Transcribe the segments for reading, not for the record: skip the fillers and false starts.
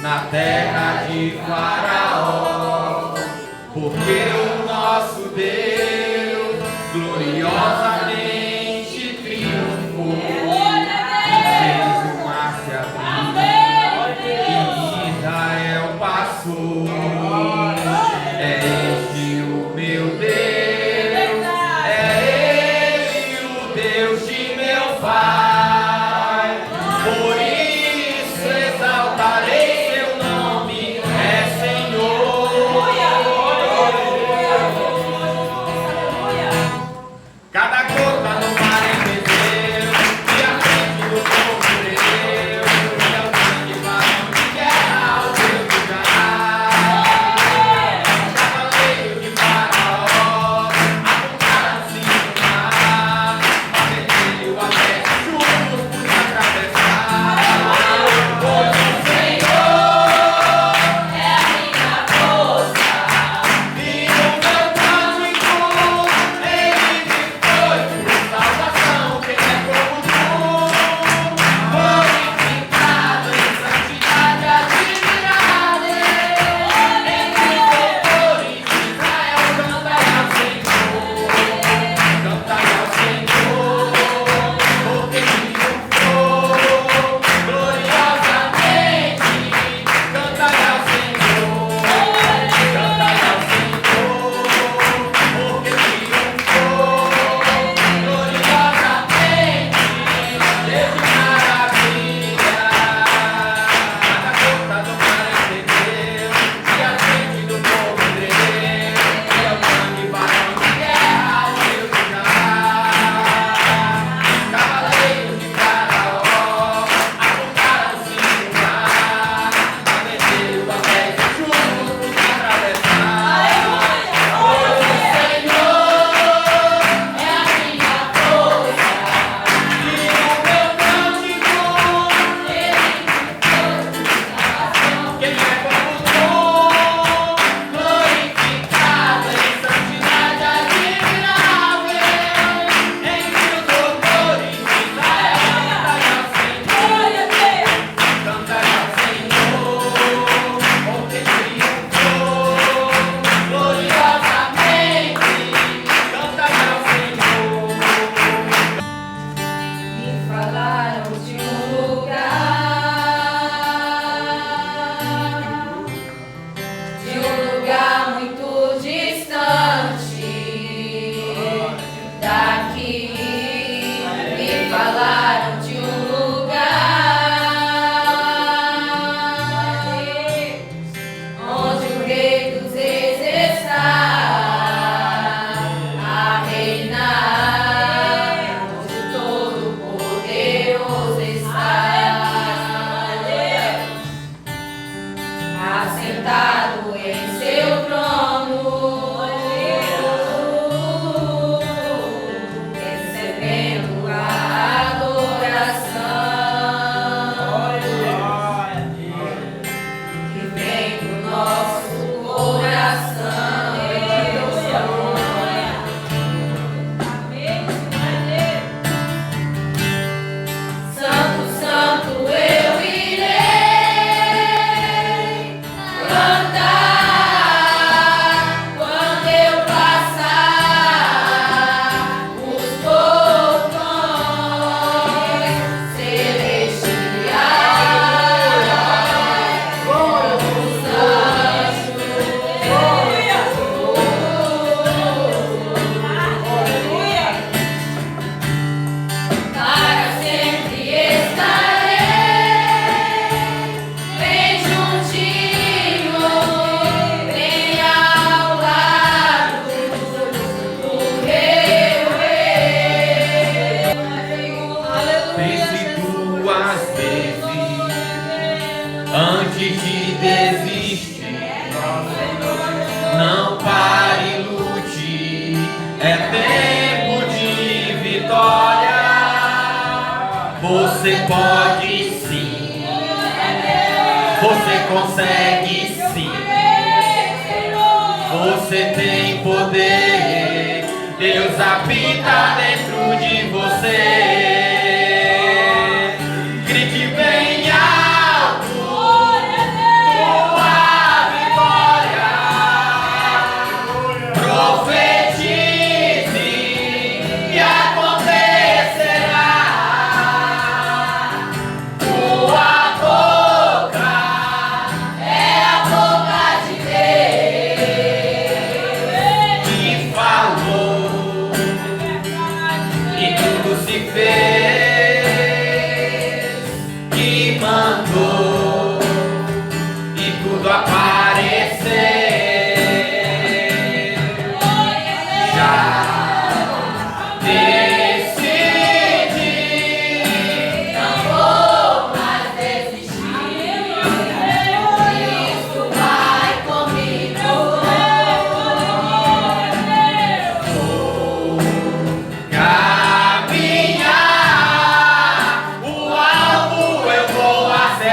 na terra de Faraó, porque o nosso Deus gloriosamente triunfou e fez o mar se abrir e Israel passou. É este o meu Deus, é Ele o Deus de meu Pai, por isso exaltarei seu nome, é Senhor. Cada gota no mar entendeu, e a frente do povo tremeu, e ao sangue varão de guerra ao seu lugar. Cavaleiro de Faraó, apontaram-se no mar, mas vermelho a terra, juntos pude atravessar. Pois o Senhor é a minha força, e o meu cântico, Ele me foi por salvação. Quem é como tu, glorificado em santidade admirável, entre os louvores de Israel, cantai ao Senhor, porque triunfou gloriosamente. Cantai ao Senhor, porque triunfou gloriosamente. Deus de maravilha, cada gota do mar entendeu, e a frente do povo tremeu, e ao sangue varão de guerra ao meu lugar. Cavaleiros de Faraó, apontaram-se no mar, mas vermelho a terra, juntos pude atravessar. Pois o Senhor é a minha força, e o meu cântico, Ele me foi por salvação. Quem é como tu, glorificado em santidade admirável, entre os louvores de Israel, cantai ao Senhor, porque triunfou gloriosamente. Cantai ao Senhor. Me falaram de um lugar muito distante daqui. Me falaram de um lugar onde o Rei dos Reis está a reinar, onde o Todo-Poderoso está assentado em seu trono, recebendo a adoração que vem do nosso coração. Santo, santo, eu irei cantar quando eu passar os portões celestiais com os anjos. Para sempre estarei bem juntinho, bem ao lado do meu Rei. Pense duas vezes antes de desistir. Não pare, lute, é tempo de vitória. Você pode sim, você consegue sim. Você tem poder, Deus habita dentro de você. Grite bem alto,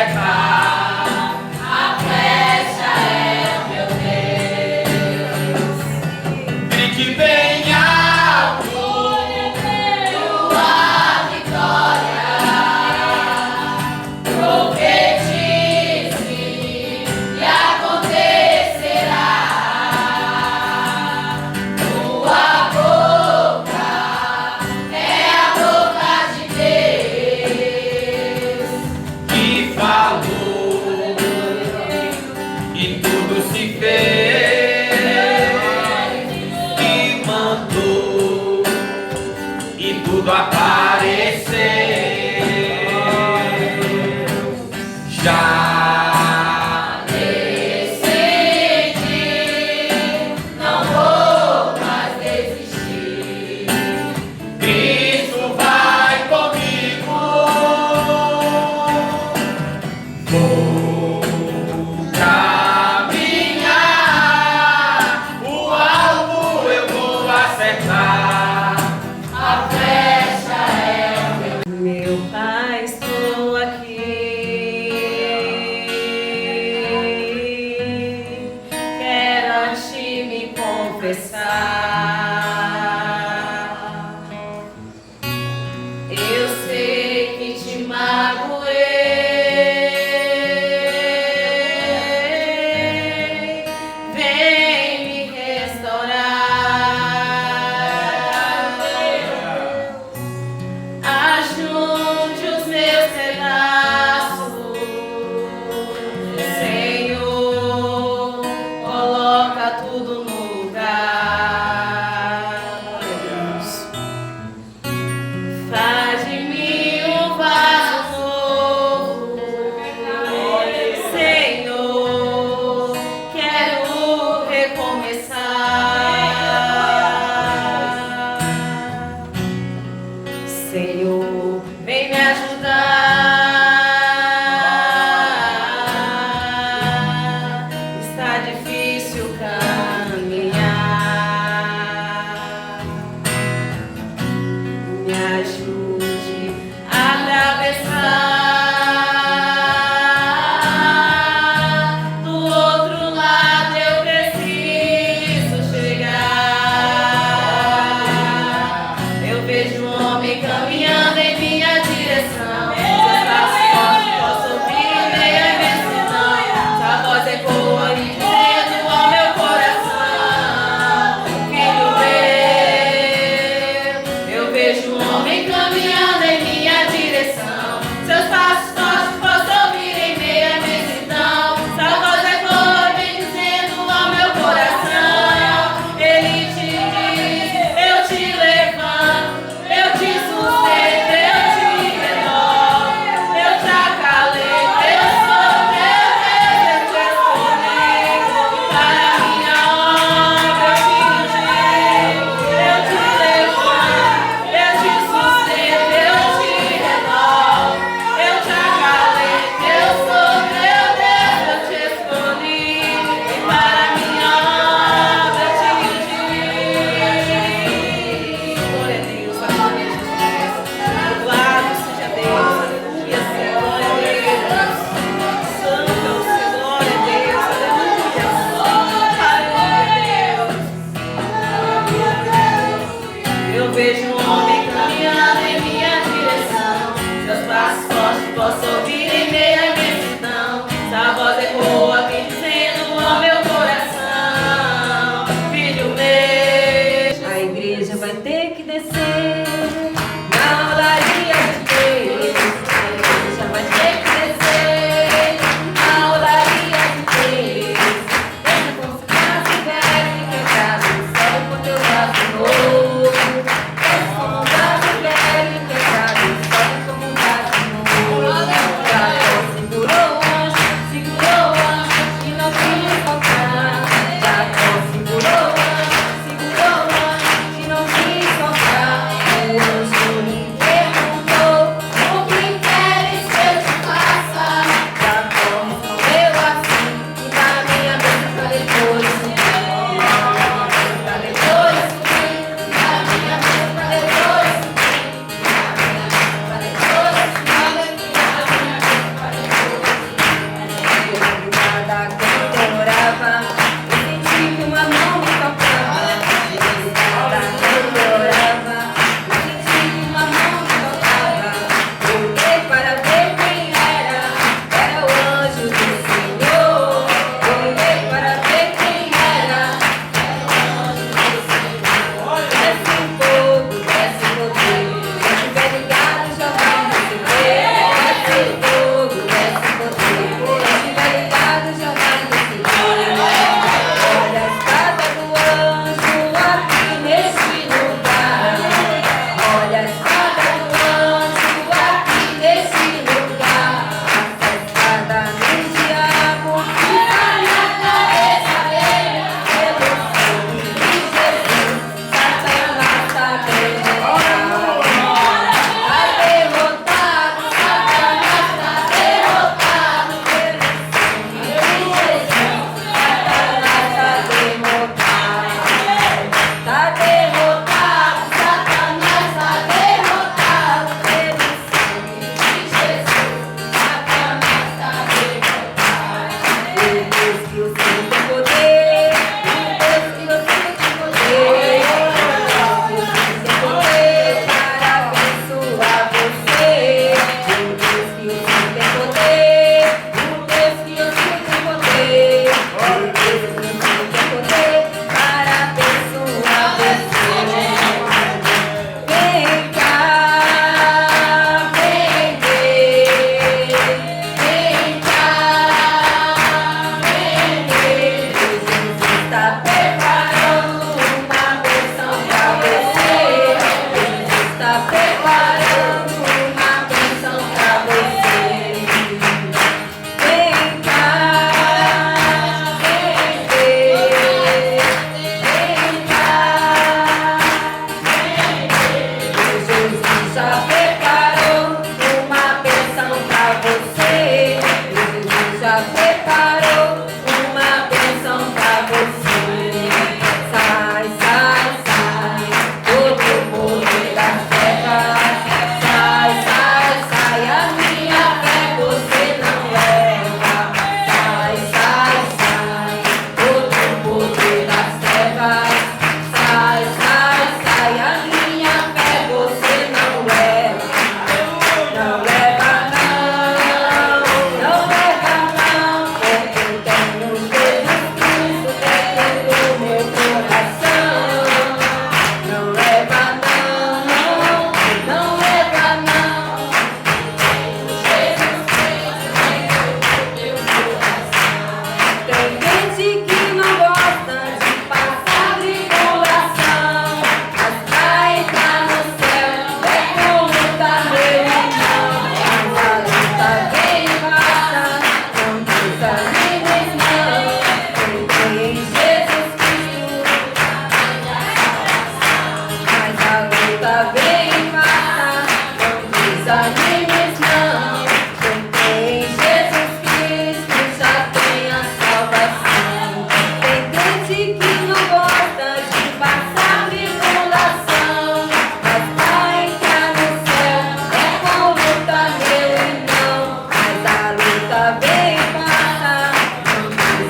acertar. A flecha é o meu Deus. Grite bem alto, Tua vitória. Profetize e acontecerá. Tua boca é a boca de Deus. que falou e tudo se fez, e mandou e tudo apareceu. Já Decidi, não vou mais desistir. Cristo vai comigo. Vou caminhar, o alvo eu vou acertar. A flecha é o meu. Meu Pai, estou aqui. Quero a ti me confessar. Eu sei que te magoei.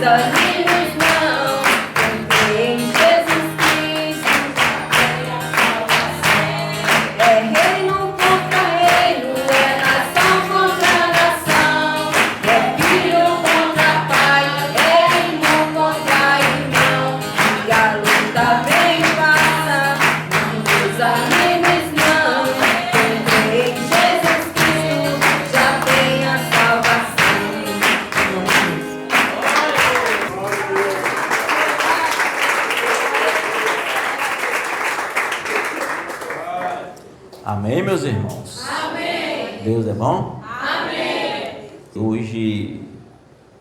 desanimes não, em Jesus Cristo já tem a salvação. É reino contra reino, é nação contra nação, é filho contra pai, é irmão contra irmão. E a luta vem e passa, não desanimes não, em Jesus Cristo já tem a salvação. Amém, meus irmãos? Amém. Deus é bom? Amém. Hoje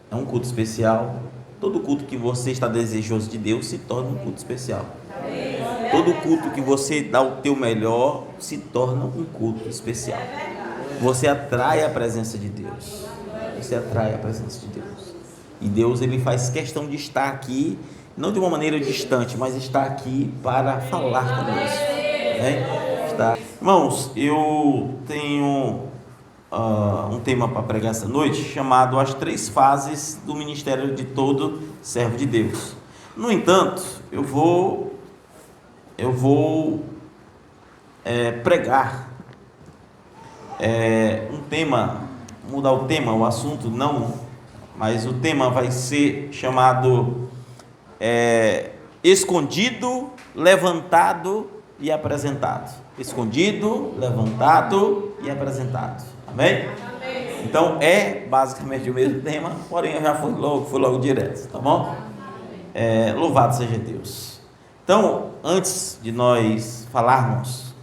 é um culto especial. Todo culto que você está desejoso de Deus se torna um culto especial. Todo culto que você dá o teu melhor se torna um culto especial. Você atrai a presença de Deus. Você atrai a presença de Deus. E Deus, ele faz questão de estar aqui, não de uma maneira distante, mas está aqui para falar conosco. Está. Irmãos, eu tenho um tema para pregar essa noite, chamado As Três Fases do Ministério de Todo Servo de Deus. No entanto, eu vou pregar um tema, mudar o tema, o assunto não, mas o tema vai ser chamado escondido, levantado e apresentado. Escondido, levantado e apresentado. Amém? Amém. Então é basicamente o mesmo tema, porém eu já fui logo direto, tá bom? Louvado seja Deus. Então, antes de nós falarmos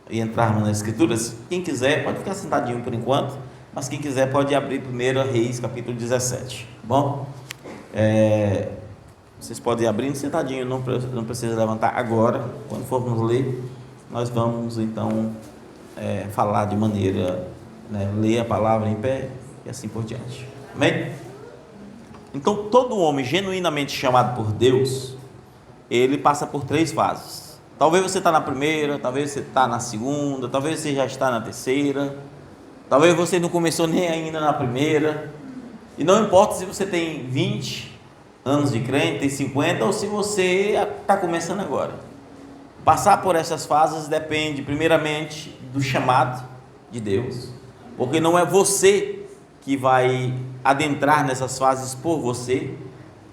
e entrarmos nas Escrituras, quem quiser pode ficar sentadinho por enquanto, mas quem quiser pode abrir 1 Reis, capítulo 17, tá bom? Vocês podem ir abrindo sentadinho, não precisa levantar agora. Quando formos ler, nós vamos então falar de maneira, ler a palavra em pé e assim por diante. Amém? Então, todo homem genuinamente chamado por Deus, ele passa por três fases. Talvez você está na primeira, talvez você está na segunda, talvez você já está na terceira, talvez você não começou nem ainda na primeira. E não importa se você tem 20 anos de crente, tem 50, ou se você está começando agora. Passar por essas fases depende primeiramente do chamado de Deus, porque não é você que vai adentrar nessas fases por você.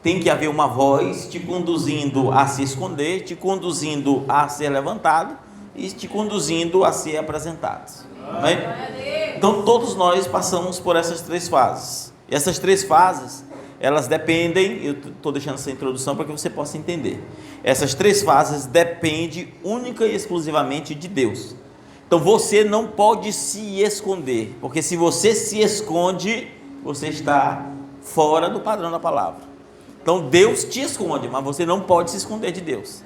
Tem que haver uma voz te conduzindo a se esconder, te conduzindo a ser levantado e te conduzindo a ser apresentado. Amém? Então todos nós passamos por essas três fases. E essas três fases, elas dependem, eu estou deixando essa introdução para que você possa entender. Essas três fases dependem única e exclusivamente de Deus. Então você não pode se esconder, porque se você se esconde, você está fora do padrão da palavra. Então Deus te esconde, mas você não pode se esconder de Deus.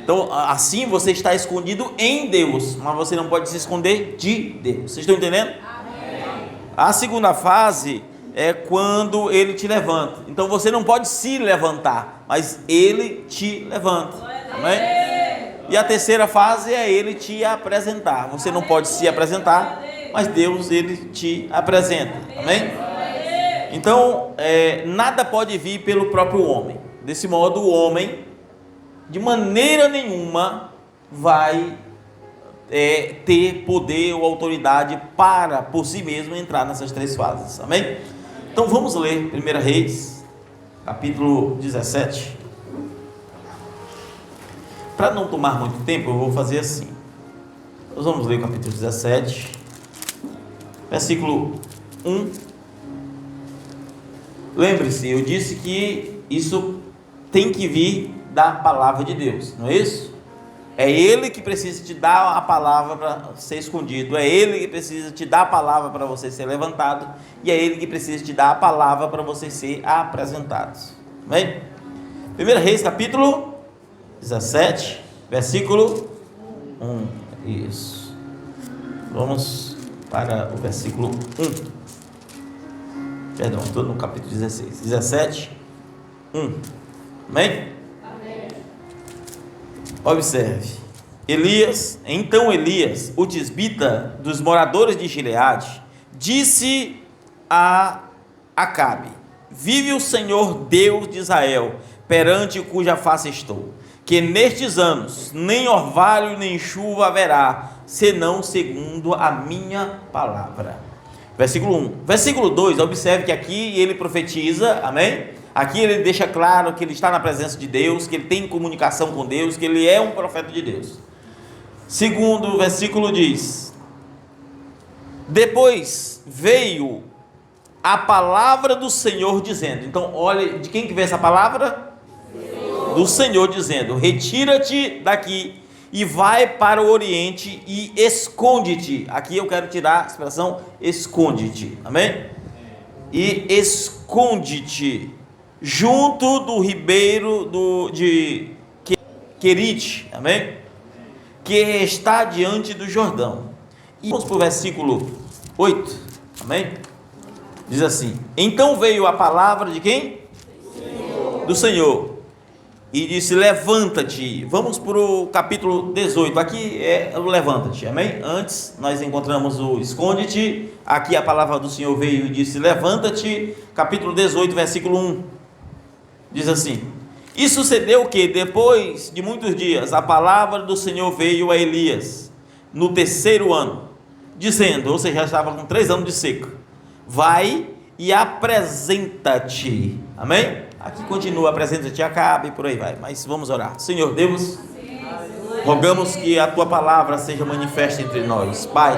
Então assim você está escondido em Deus, mas você não pode se esconder de Deus. Vocês estão entendendo? Amém. A segunda fase é quando ele te levanta. Então você não pode se levantar, mas ele te levanta. Amém? E a terceira fase é ele te apresentar. Você não pode se apresentar, mas Deus, ele te apresenta. Amém? Então nada pode vir pelo próprio homem. Desse modo o homem de maneira nenhuma vai ter poder ou autoridade para por si mesmo entrar nessas três fases. Amém? Então vamos ler 1 Reis, capítulo 17. Para não tomar muito tempo, eu vou fazer assim. Nós vamos ler o capítulo 17, versículo 1. Lembre-se, eu disse que isso tem que vir da palavra de Deus, não é isso? É Ele que precisa te dar a palavra para ser escondido, é Ele que precisa te dar a palavra para você ser levantado, e é Ele que precisa te dar a palavra para você ser apresentado. Amém? 1 Reis, capítulo 17, versículo 1. Isso. Vamos para o versículo 1. Perdão, estou no capítulo 16. 17, 1. Amém? Observe, então Elias, o tisbita dos moradores de Gileade, disse a Acabe: vive o Senhor Deus de Israel, perante cuja face estou, que nestes anos nem orvalho nem chuva haverá, senão segundo a minha palavra. Versículo 1. Versículo 2, observe que aqui ele profetiza, amém? Aqui ele deixa claro que ele está na presença de Deus, que ele tem comunicação com Deus, que ele é um profeta de Deus. Segundo o versículo diz: depois veio a palavra do Senhor dizendo. Então olha, de quem que veio essa palavra? Do Senhor dizendo: retira-te daqui e vai para o oriente e esconde-te. Aqui eu quero tirar a expressão esconde-te, amém? E esconde-te junto do ribeiro de Querite, amém? Que está diante do Jordão. E vamos para o versículo 8, amém? Diz assim: então veio a palavra de quem? Do Senhor. E disse: levanta-te. Vamos para o capítulo 18. Aqui é o levanta-te, amém? Antes nós encontramos o esconde-te. Aqui a palavra do Senhor veio e disse: levanta-te. Capítulo 18, versículo 1. Diz assim: e sucedeu que depois de muitos dias a palavra do Senhor veio a Elias no 3º ano, dizendo, ou seja, já estava com 3 anos de seca: vai e apresenta-te, amém? Aqui continua, apresenta-te a Acabe, por aí vai, mas vamos orar. Senhor Deus, rogamos que a tua palavra seja manifesta entre nós. Pai,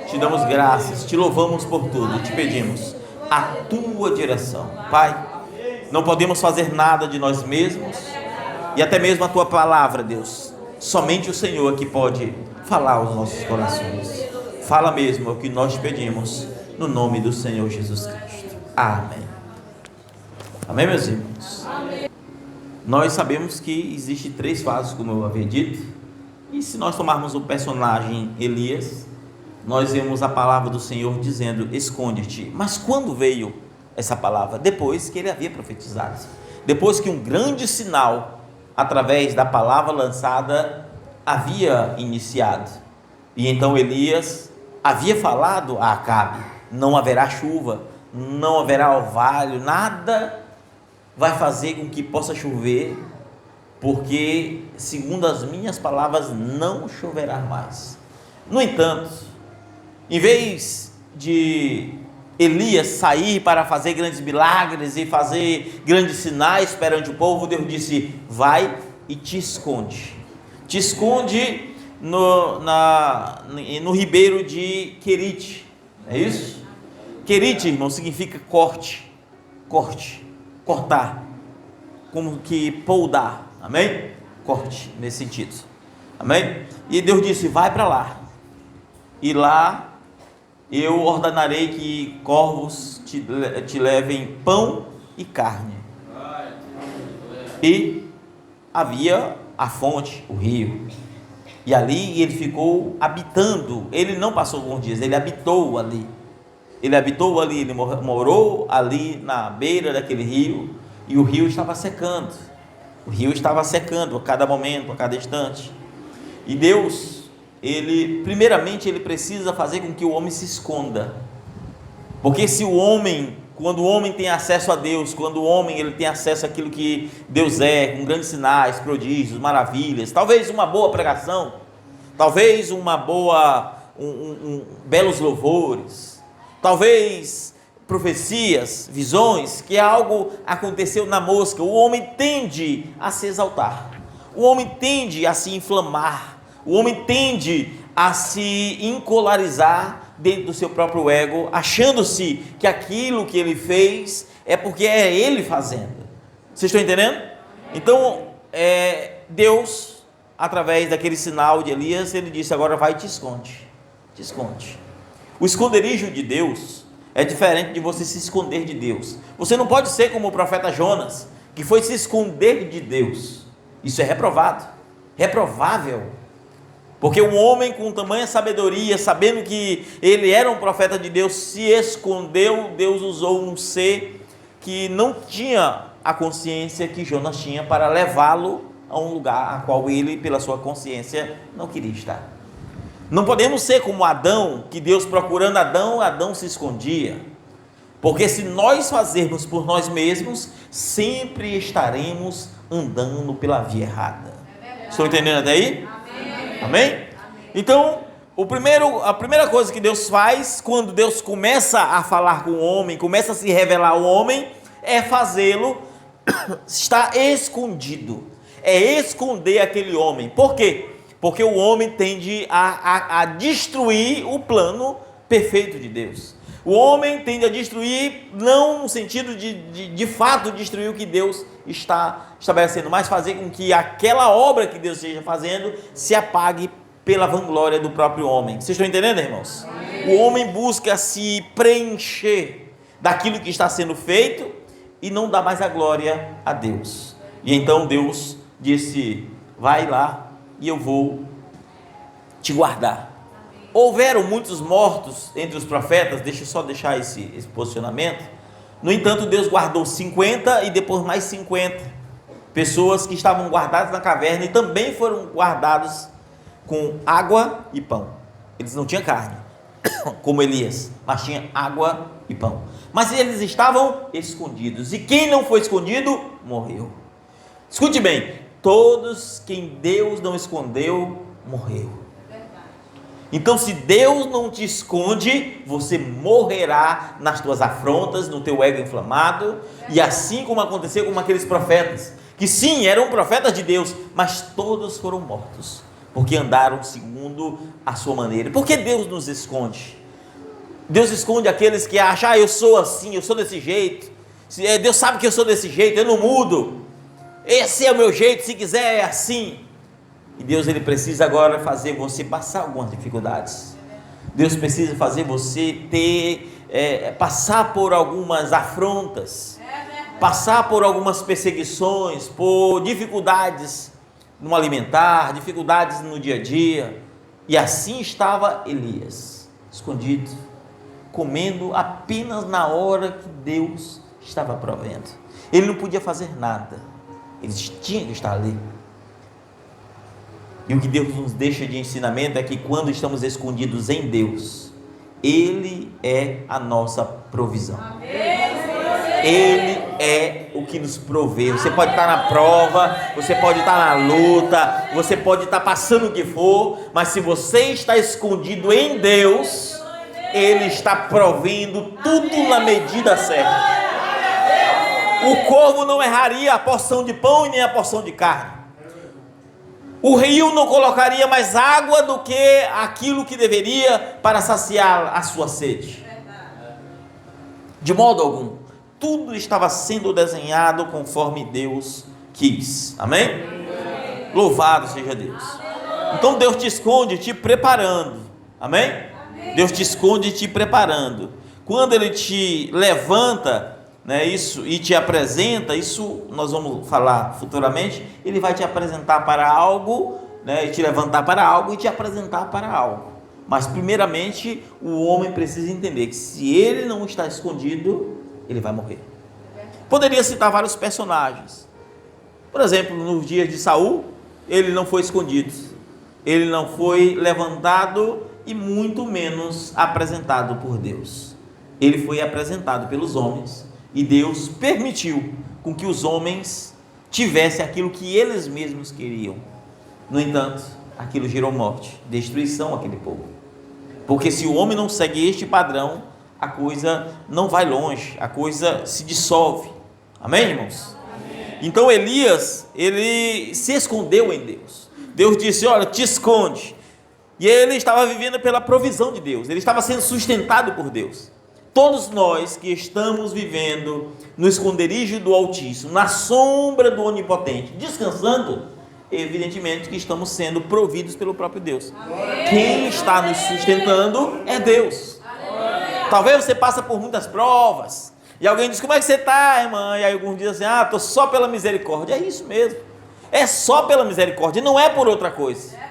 te damos graças, te louvamos por tudo, te pedimos a tua direção. Pai, não podemos fazer nada de nós mesmos, e até mesmo a tua palavra, Deus, somente o Senhor que pode falar aos nossos corações. Fala mesmo, é o que nós te pedimos, no nome do Senhor Jesus Cristo. Amém. Amém, meus irmãos? Amém. Nós sabemos que existe 3 fases, como eu havia dito, e se nós tomarmos o personagem Elias, nós vemos a palavra do Senhor dizendo: esconde-te. Mas quando veio essa palavra? Depois que ele havia profetizado, depois que um grande sinal, através da palavra lançada, havia iniciado. E então Elias havia falado a Acabe: não haverá chuva, não haverá orvalho, nada vai fazer com que possa chover, porque segundo as minhas palavras não choverá mais. No entanto, em vez de Elias sair para fazer grandes milagres e fazer grandes sinais perante o povo, Deus disse: vai e te esconde no ribeiro de Querite. É isso? Querite, irmão, significa corte, cortar, como que poudar, amém? Corte, nesse sentido, amém? E Deus disse: vai para lá, e lá eu ordenarei que corvos te levem pão e carne. E havia a fonte, o rio, e ali ele ficou habitando. Ele não passou alguns dias, ele habitou ali, ele morou ali na beira daquele rio, e o rio estava secando, a cada momento, a cada instante. E Deus, primeiramente ele precisa fazer com que o homem se esconda, porque quando o homem tem acesso a Deus, quando o homem ele tem acesso àquilo que Deus é, com grandes sinais, prodígios, maravilhas, talvez uma boa pregação, talvez belos louvores, talvez profecias, visões, que algo aconteceu na mosca, o homem tende a se exaltar, o homem tende a se inflamar, o homem tende a se encolarizar dentro do seu próprio ego, achando-se que aquilo que ele fez é porque é ele fazendo. Vocês estão entendendo? Então, Deus, através daquele sinal de Elias, ele disse: agora vai e te esconde. O esconderijo de Deus é diferente de você se esconder de Deus. Você não pode ser como o profeta Jonas, que foi se esconder de Deus. Isso é reprovável. Porque um homem com tamanha sabedoria, sabendo que ele era um profeta de Deus, se escondeu. Deus usou um ser que não tinha a consciência que Jonas tinha para levá-lo a um lugar a qual ele, pela sua consciência, não queria estar. Não podemos ser como Adão, que Deus procurando Adão se escondia. Porque se nós fazermos por nós mesmos, sempre estaremos andando pela via errada. Estão entendendo até aí? Amém? Então, a primeira coisa que Deus faz, quando Deus começa a falar com o homem, começa a se revelar ao homem, é fazê-lo estar escondido. É esconder aquele homem. Por quê? Porque o homem tende a destruir o plano perfeito de Deus. O homem tende a destruir, não no sentido de fato destruir o que Deus está estabelecendo, mas fazer com que aquela obra que Deus esteja fazendo se apague pela vanglória do próprio homem. Vocês estão entendendo, irmãos? O homem busca se preencher daquilo que está sendo feito e não dá mais a glória a Deus. E então Deus disse: vai lá e eu vou te guardar. Houveram muitos mortos entre os profetas, deixa eu só deixar esse posicionamento. No entanto, Deus guardou 50 e depois mais 50 pessoas que estavam guardadas na caverna e também foram guardados com água e pão. Eles não tinham carne, como Elias, mas tinha água e pão. Mas eles estavam escondidos, e quem não foi escondido, morreu. Escute bem, todos quem Deus não escondeu, morreu. Então, se Deus não te esconde, você morrerá nas tuas afrontas, no teu ego inflamado, e assim como aconteceu com aqueles profetas, que sim, eram profetas de Deus, mas todos foram mortos, porque andaram segundo a sua maneira. Por que Deus nos esconde? Deus esconde aqueles que acham: eu sou assim, eu sou desse jeito, Deus sabe que eu sou desse jeito, eu não mudo, esse é o meu jeito, se quiser é assim. E Deus, ele precisa agora fazer você passar algumas dificuldades. Deus precisa fazer você passar por algumas afrontas, passar por algumas perseguições, por dificuldades no alimentar, dificuldades no dia a dia. E assim estava Elias, escondido, comendo apenas na hora que Deus estava provendo. Ele não podia fazer nada, ele tinha que estar ali. E o que Deus nos deixa de ensinamento é que quando estamos escondidos em Deus, Ele é a nossa provisão. Ele é o que nos provê. Você pode estar na prova, você pode estar na luta, você pode estar passando o que for, mas se você está escondido em Deus, Ele está provendo tudo na medida certa. O corvo não erraria a porção de pão e nem a porção de carne. O rio não colocaria mais água do que aquilo que deveria para saciar a sua sede. De modo algum. Tudo estava sendo desenhado conforme Deus quis. Amém? Louvado seja Deus. Então Deus te esconde te preparando. Amém? Deus te esconde te preparando. Quando Ele te levanta, isso, e te apresenta, isso nós vamos falar futuramente, Ele vai te apresentar para algo, e te levantar para algo e te apresentar para algo. Mas primeiramente o homem precisa entender que se ele não está escondido, ele vai morrer. Poderia citar vários personagens. Por exemplo, nos dias de Saul, ele não foi escondido, ele não foi levantado e muito menos apresentado por Deus. Ele foi apresentado pelos homens. E Deus permitiu com que os homens tivessem aquilo que eles mesmos queriam. No entanto, aquilo gerou morte, destruição àquele povo. Porque se o homem não segue este padrão, a coisa não vai longe, a coisa se dissolve. Amém, irmãos? Amém. Então Elias, ele se escondeu em Deus. Deus disse: olha, te esconde. E ele estava vivendo pela provisão de Deus, ele estava sendo sustentado por Deus. Todos nós que estamos vivendo no esconderijo do Altíssimo, na sombra do Onipotente, descansando, evidentemente que estamos sendo providos pelo próprio Deus. Amém. Quem está nos sustentando é Deus. Amém. Talvez você passe por muitas provas, e alguém diz: como é que você está, irmã? E aí alguns dizem assim: estou só pela misericórdia. É isso mesmo, é só pela misericórdia, não é por outra coisa.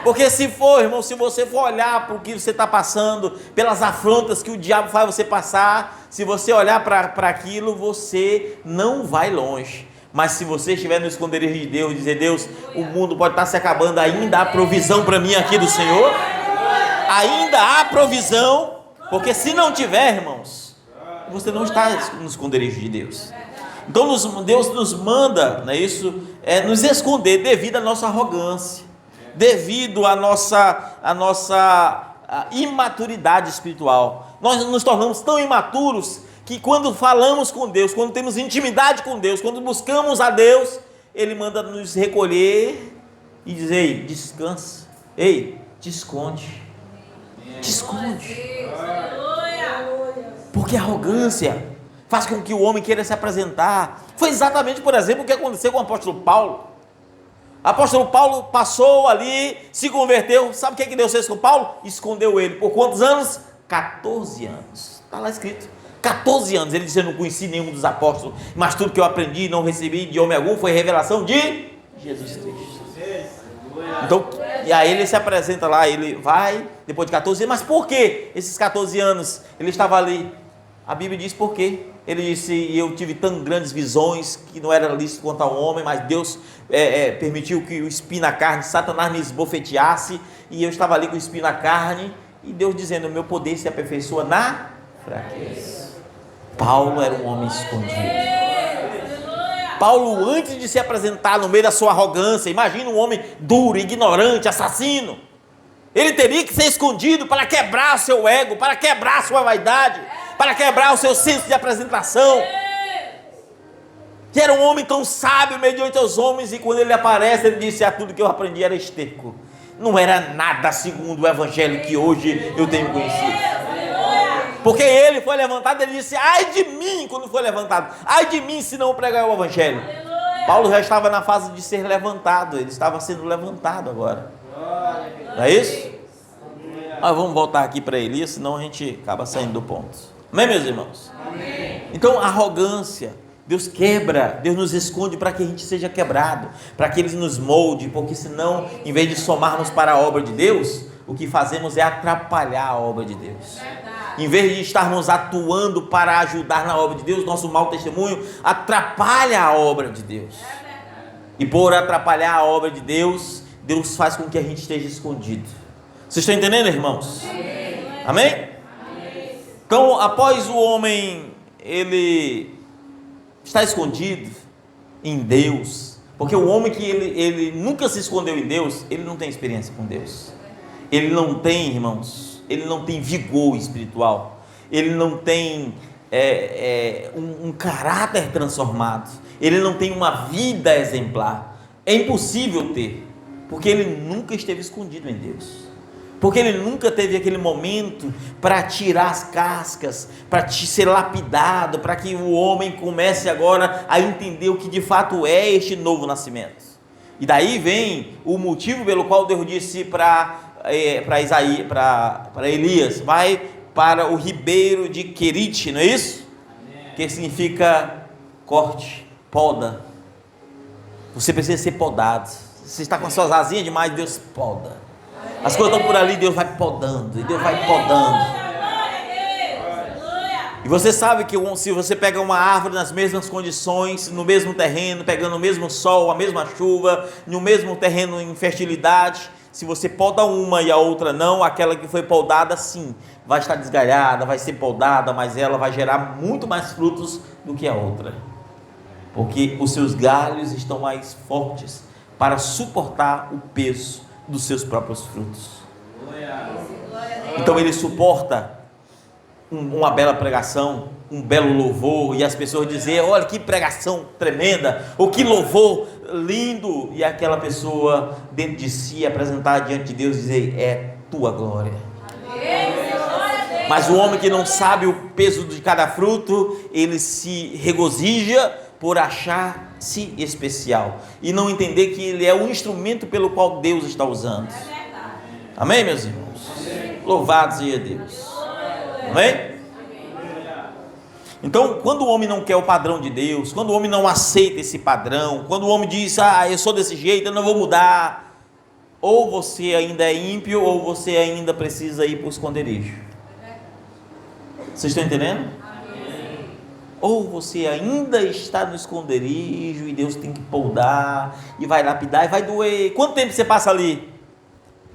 Porque se for, irmão, se você for olhar para o que você está passando, pelas afrontas que o diabo faz você passar, se você olhar para aquilo, você não vai longe. Mas se você estiver no esconderijo de Deus, dizer: Deus, o mundo pode estar se acabando, ainda há provisão para mim aqui do Senhor, ainda há provisão, porque se não tiver, irmãos, você não está no esconderijo de Deus. Então Deus nos manda, não é isso? Nos esconder devido à nossa arrogância, devido à nossa imaturidade espiritual. Nós nos tornamos tão imaturos que quando falamos com Deus, quando temos intimidade com Deus, quando buscamos a Deus, Ele manda nos recolher e dizer: ei, descansa, ei, te esconde, te esconde. Porque a arrogância faz com que o homem queira se apresentar. Foi exatamente, por exemplo, o que aconteceu com o apóstolo Paulo. O apóstolo Paulo passou ali, se converteu. Sabe o que Deus fez com Paulo? Escondeu ele. Por quantos anos? 14 anos. Está lá escrito. 14 anos. Ele disse: eu não conheci nenhum dos apóstolos, mas tudo que eu aprendi e não recebi de homem algum foi revelação de Jesus Cristo. Então, e aí ele se apresenta lá, ele vai, depois de 14 anos. Mas por que esses 14 anos ele estava ali? A Bíblia diz por quê. Ele disse: eu tive tão grandes visões que não era lícito quanto ao homem, mas Deus permitiu que o espinho na carne, Satanás me esbofeteasse, e eu estava ali com o espinho na carne, e Deus dizendo: o meu poder se aperfeiçoa na fraqueza. Paulo era um homem escondido. Paulo, antes de se apresentar no meio da sua arrogância, imagina um homem duro, ignorante, assassino, ele teria que ser escondido para quebrar o seu ego, para quebrar a sua vaidade, para quebrar o seu senso de apresentação. E era um homem tão sábio mediante os homens, e quando ele aparece, ele disse: tudo que eu aprendi era esterco, não era nada segundo o evangelho que hoje eu tenho conhecido. Porque ele foi levantado, ele disse: ai de mim, quando foi levantado, ai de mim se não pregar o evangelho. Paulo já estava na fase de ser levantado, ele estava sendo levantado agora. Não é isso? Mas vamos voltar aqui para Elias, senão a gente acaba saindo do ponto. Amém, meus irmãos? Amém. Então, a arrogância, Deus quebra, Deus nos esconde para que a gente seja quebrado, para que Ele nos molde, porque senão, em vez de somarmos para a obra de Deus, o que fazemos é atrapalhar a obra de Deus. Em vez de estarmos atuando para ajudar na obra de Deus, nosso mau testemunho atrapalha a obra de Deus. E por atrapalhar a obra de Deus, Deus faz com que a gente esteja escondido. Vocês estão entendendo, irmãos? Amém? Então, após o homem, ele está escondido em Deus, porque o homem que ele nunca se escondeu em Deus, ele não tem experiência com Deus. Ele não tem, irmãos, ele não tem vigor espiritual, ele não tem um caráter transformado, ele não tem uma vida exemplar. É impossível ter, porque ele nunca esteve escondido em Deus, porque ele nunca teve aquele momento para tirar as cascas, para ser lapidado, para que o homem comece agora a entender o que de fato é este novo nascimento. E daí vem o motivo pelo qual Deus disse para Elias: vai para o ribeiro de Querite, não é isso? Que significa corte, poda. Você precisa ser podado. Você está com as suas asinhas demais, Deus poda. As coisas estão por ali, Deus vai podando, e Deus vai podando. E você sabe que se você pega uma árvore nas mesmas condições, no mesmo terreno, pegando o mesmo sol, a mesma chuva, no mesmo terreno em fertilidade, se você poda uma e a outra não, aquela que foi podada sim, vai estar desgalhada, vai ser podada, mas ela vai gerar muito mais frutos do que a outra, porque os seus galhos estão mais fortes para suportar o peso dos seus próprios frutos. Então ele suporta uma bela pregação, um belo louvor, e as pessoas dizem: olha que pregação tremenda, ou que louvor lindo, e aquela pessoa dentro de si apresentar diante de Deus e dizer: é tua glória. Mas o homem que não sabe o peso de cada fruto, ele se regozija por achar-se especial e não entender que ele é o instrumento pelo qual Deus está usando. Amém, meus irmãos? Louvado seja Deus. Amém? Então, quando o homem não quer o padrão de Deus, quando o homem não aceita esse padrão, quando o homem diz: eu sou desse jeito, eu não vou mudar, ou você ainda é ímpio, ou você ainda precisa ir para o esconderijo. Vocês estão entendendo? Ou você ainda está no esconderijo e Deus tem que podar, e vai lapidar, e vai doer. Quanto tempo você passa ali?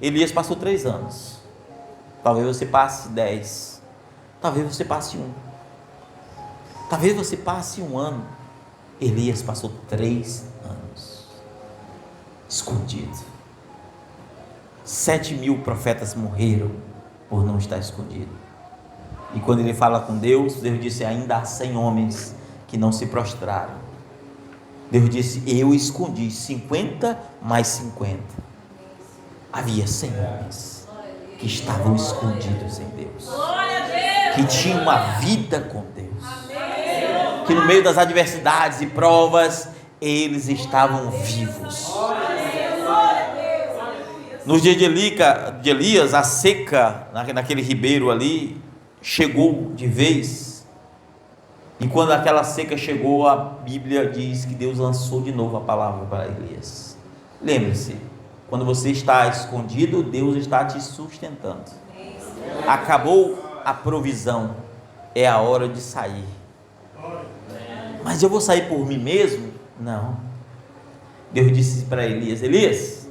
Elias passou 3 anos. Talvez você passe 10. Talvez você passe 1. Talvez você passe um ano. Elias passou 3 anos escondido. 7.000 profetas morreram por não estar escondido. E quando ele fala com Deus, Deus disse: ainda há 100 homens que não se prostraram. Deus disse: eu escondi 50 mais 50. Havia 100 homens que estavam escondidos em Deus, que tinham uma vida com Deus, que no meio das adversidades e provas eles estavam vivos. Nos dias de Elias, a seca naquele ribeiro ali chegou de vez. E quando aquela seca chegou, a Bíblia diz que Deus lançou de novo a palavra para Elias. Lembre-se, quando você está escondido, Deus está te sustentando. Acabou a provisão, é a hora de sair. Mas eu vou sair por mim mesmo? Não. Deus disse para Elias: Elias,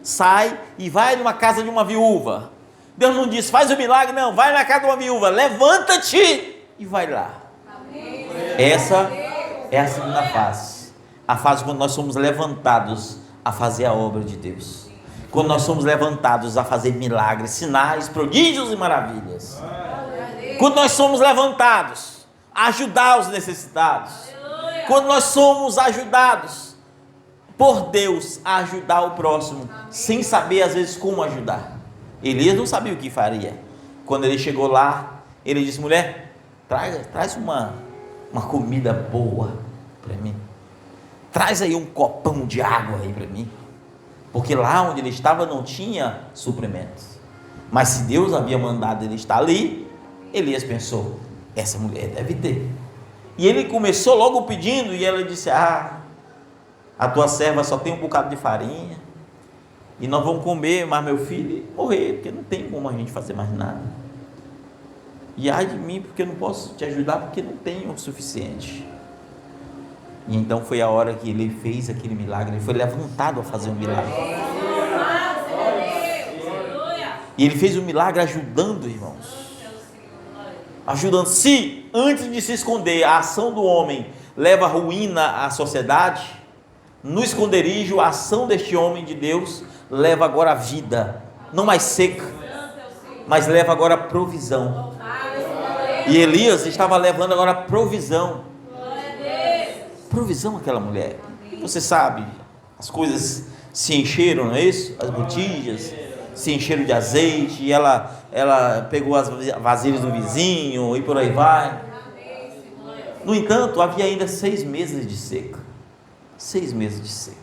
sai e vai numa casa de uma viúva. Deus não disse: faz o milagre, não, vai na casa de uma viúva, levanta-te e vai lá. Essa é a segunda fase, a fase quando nós somos levantados a fazer a obra de Deus, quando nós somos levantados a fazer milagres, sinais, prodígios e maravilhas, quando nós somos levantados a ajudar os necessitados, quando nós somos ajudados por Deus a ajudar o próximo, sem saber às vezes como ajudar. Elias não sabia o que faria. Quando ele chegou lá, ele disse: mulher, traz uma comida boa para mim, traz aí um copão de água aí para mim, porque lá onde ele estava não tinha suprimentos, mas se Deus havia mandado ele estar ali, Elias pensou: essa mulher deve ter. E ele começou logo pedindo, e ela disse: a tua serva só tem um bocado de farinha, e nós vamos comer, mas meu filho morrer, porque não tem como a gente fazer mais nada. E ai de mim, porque eu não posso te ajudar, porque não tenho o suficiente. E então foi a hora que ele fez aquele milagre, ele foi levantado a fazer um milagre. E ele fez um milagre ajudando, irmãos. Ajudando. Se antes de se esconder a ação do homem leva ruína à sociedade, no esconderijo a ação deste homem de Deus leva agora a vida, não mais seca, mas leva agora a provisão. E Elias estava levando agora a provisão. Provisão àquela mulher. Você sabe, as coisas se encheram, não é isso? As botijas se encheram de azeite, e ela pegou as vasilhas do vizinho e por aí vai. No entanto, havia ainda 6 meses de seca. 6 meses de seca.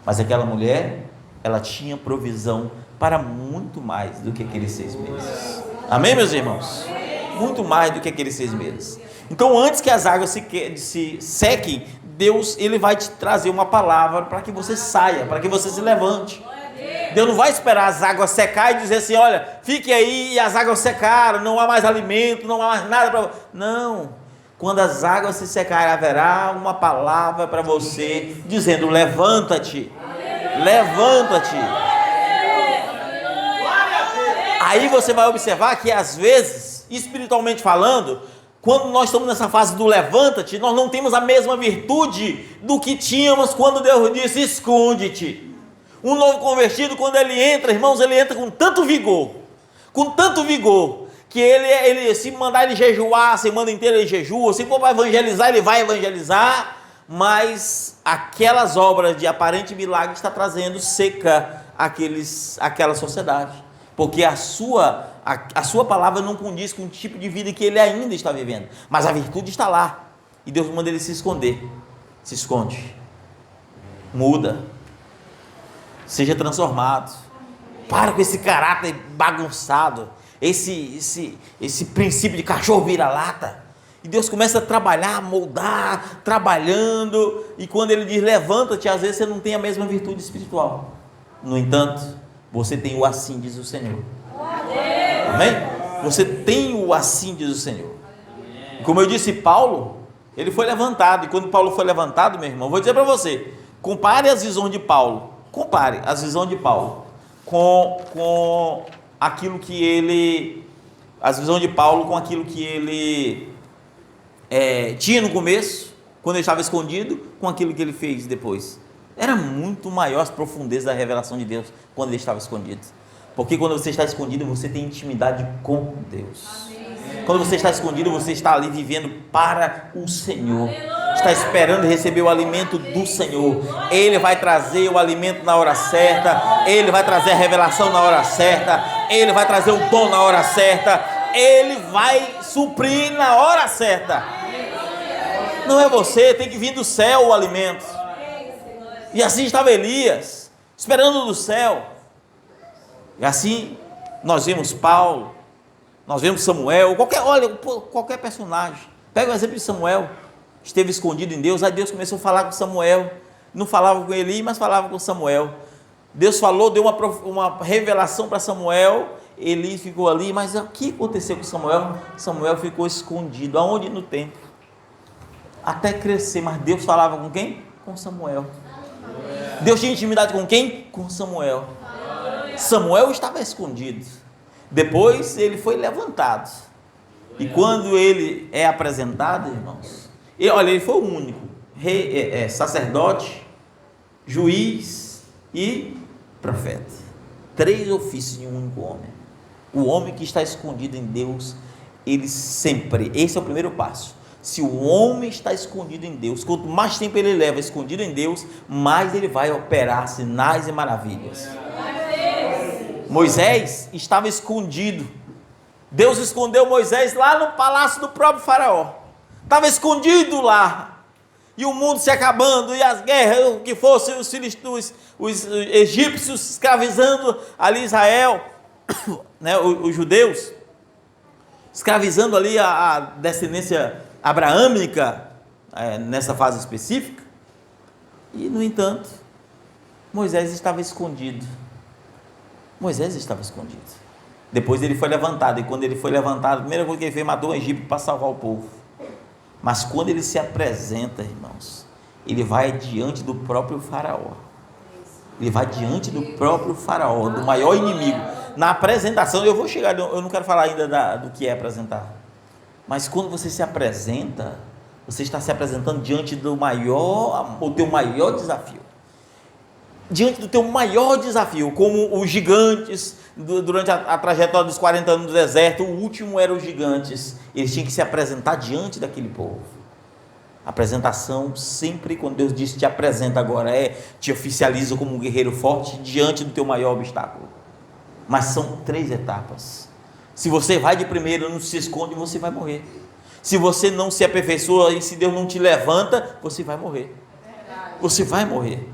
Mas aquela mulher, ela tinha provisão para muito mais do que aqueles 6 meses. Amém, meus irmãos? Muito mais do que aqueles 6 meses. Então, antes que as águas se sequem, Deus, ele vai te trazer uma palavra para que você saia, para que você se levante. Deus não vai esperar as águas secar e dizer assim: olha, fique aí, e as águas secaram, não há mais alimento, não há mais nada para... Não. Quando as águas se secarem, haverá uma palavra para você, dizendo: levanta-te, levanta-te. Aí você vai observar que às vezes, espiritualmente falando, quando nós estamos nessa fase do levanta-te, nós não temos a mesma virtude do que tínhamos quando Deus disse: esconde-te. Um novo convertido, quando ele entra, irmãos, ele entra com tanto vigor, que ele se mandar ele jejuar, a semana inteira ele jejua, se for para evangelizar, ele vai evangelizar, mas aquelas obras de aparente milagre está trazendo seca aquela sociedade, porque a sua palavra não condiz com o tipo de vida que ele ainda está vivendo, mas a virtude está lá, e Deus manda ele se esconder. Se esconde, muda, seja transformado, para com esse caráter bagunçado, esse princípio de cachorro vira-lata, e Deus começa a trabalhar, moldar, trabalhando, e quando ele diz levanta-te, às vezes você não tem a mesma virtude espiritual, no entanto, você tem o assim diz o Senhor. Amém? Você tem o assim diz o Senhor. Como eu disse, Paulo, ele foi levantado, e quando Paulo foi levantado, meu irmão, vou dizer para você, compare as visões de Paulo com aquilo que ele, as visões de Paulo com aquilo que ele tinha no começo, quando ele estava escondido, com aquilo que ele fez depois. Era muito maior as profundezas da revelação de Deus quando ele estava escondido. Porque quando você está escondido, você tem intimidade com Deus. Quando você está escondido, você está ali vivendo para o Senhor. Está esperando receber o alimento do Senhor. Ele vai trazer o alimento na hora certa. Ele vai trazer a revelação na hora certa. Ele vai trazer o dom na hora certa. Ele vai suprir na hora certa. Não é você, tem que vir do céu o alimento. E assim estava Elias, esperando do céu. E assim nós vemos Paulo, nós vemos Samuel, qualquer personagem. Pega o exemplo de Samuel, esteve escondido em Deus, aí Deus começou a falar com Samuel. Não falava com Eli, mas falava com Samuel. Deus falou, deu uma revelação para Samuel. Eli ficou ali, mas o que aconteceu com Samuel? Samuel ficou escondido. Aonde? No templo. Até crescer, mas Deus falava com quem? Com Samuel. Deus tinha intimidade com quem? Com Samuel. Samuel estava escondido. Depois ele foi levantado. E quando ele é apresentado, irmãos, ele foi o único sacerdote, juiz e profeta. 3 ofícios em um único homem. O homem que está escondido em Deus, ele sempre, esse é o primeiro passo. Se o homem está escondido em Deus, quanto mais tempo ele leva escondido em Deus, mais ele vai operar sinais e maravilhas. Moisés estava escondido. Deus escondeu Moisés lá no palácio do próprio faraó. Estava escondido lá. E o mundo se acabando, e as guerras, o que fosse, os egípcios escravizando ali Israel, né, os judeus, escravizando ali a descendência abraâmica, nessa fase específica. E, no entanto, Moisés estava escondido. Moisés estava escondido. Depois ele foi levantado, e quando ele foi levantado, a primeira coisa que ele fez, matou um egípcio para salvar o povo. Mas quando ele se apresenta, irmãos, ele vai diante do próprio faraó. Ele vai diante do próprio faraó, do maior inimigo. Na apresentação, eu vou chegar, eu não quero falar ainda do que é apresentar. Mas quando você se apresenta, você está se apresentando diante do teu maior desafio. Diante do teu maior desafio, como os gigantes, durante a trajetória dos 40 anos do deserto, o último era os gigantes. Eles tinham que se apresentar diante daquele povo. A apresentação, sempre quando Deus diz te apresenta agora, te oficializa como um guerreiro forte diante do teu maior obstáculo. Mas são 3 etapas. Se você vai de primeiro, não se esconde, você vai morrer. Se você não se aperfeiçoa e se Deus não te levanta, você vai morrer. Você vai morrer.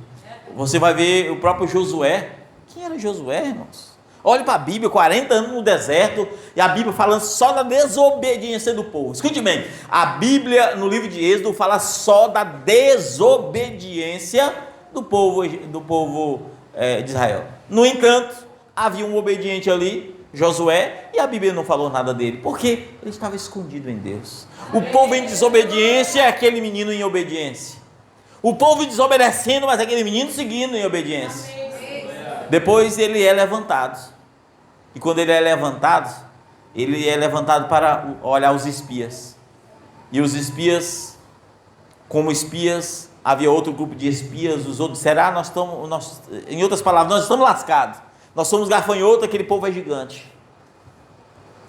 Você vai ver o próprio Josué. Quem era Josué, irmãos? Olhe para a Bíblia, 40 anos no deserto, e a Bíblia falando só da desobediência do povo. Escute bem, a Bíblia no livro de Êxodo fala só da desobediência do povo de Israel. No entanto, havia um obediente ali, Josué, e a Bíblia não falou nada dele, porque ele estava escondido em Deus. O povo em desobediência é aquele menino em obediência. O povo desobedecendo, mas aquele menino seguindo em obediência. Depois ele é levantado. E quando ele é levantado para olhar os espias. E os espias, como espias, havia outro grupo de espias, os outros, em outras palavras, nós estamos lascados. Nós somos gafanhotos, aquele povo é gigante.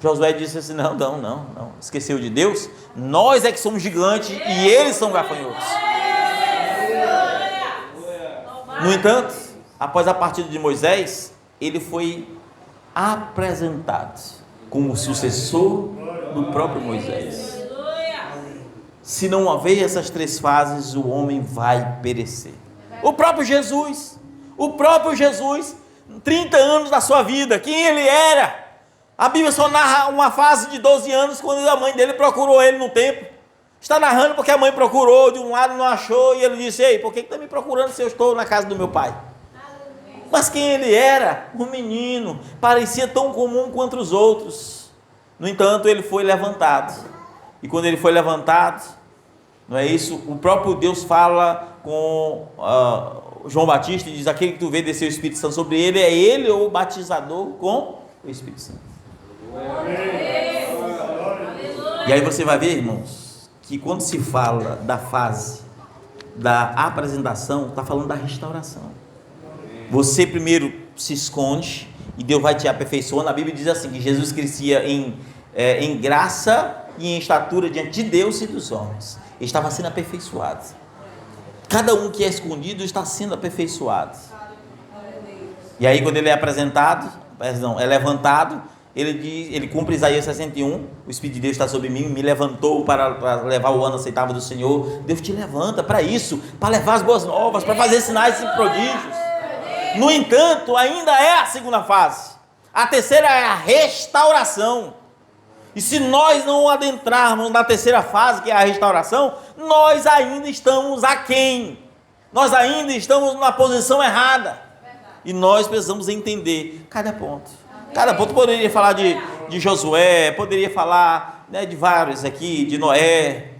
Josué disse assim, não, esqueceu de Deus? Nós é que somos gigantes e eles são gafanhotos. No entanto, após a partida de Moisés, ele foi apresentado como sucessor do próprio Moisés. Se não haver essas 3 fases, o homem vai perecer. O próprio Jesus, 30 anos da sua vida, quem ele era? A Bíblia só narra uma fase de 12 anos, quando a mãe dele procurou ele no templo. Está narrando porque a mãe procurou, de um lado não achou, e ele disse, ei, por que está me procurando se eu estou na casa do meu pai? Mas quem ele era? Um menino, parecia tão comum quanto os outros. No entanto, ele foi levantado. E quando ele foi levantado, não é isso? O próprio Deus fala com João Batista e diz, aquele que tu vê descer o Espírito Santo sobre ele, é ele o batizador com o Espírito Santo. E aí você vai ver, irmãos, que quando se fala da fase da apresentação, está falando da restauração. Você primeiro se esconde e Deus vai te aperfeiçoando. A Bíblia diz assim, que Jesus crescia em graça e em estatura diante de Deus e dos homens. Ele estava sendo aperfeiçoado. Cada um que é escondido está sendo aperfeiçoado. E aí quando ele é apresentado, é levantado, ele cumpre Isaías 61, o Espírito de Deus está sobre mim, me levantou para levar o ano aceitável do Senhor. Deus te levanta para isso, para levar as boas novas, para fazer sinais e prodígios. No entanto, ainda é a segunda fase. A terceira é a restauração. E se nós não adentrarmos na terceira fase, que é a restauração, nós ainda estamos aquém. Nós ainda estamos numa posição errada. E nós precisamos entender cada ponto. Cada ponto. Poderia falar de Josué, poderia falar, né, de vários aqui, de Noé.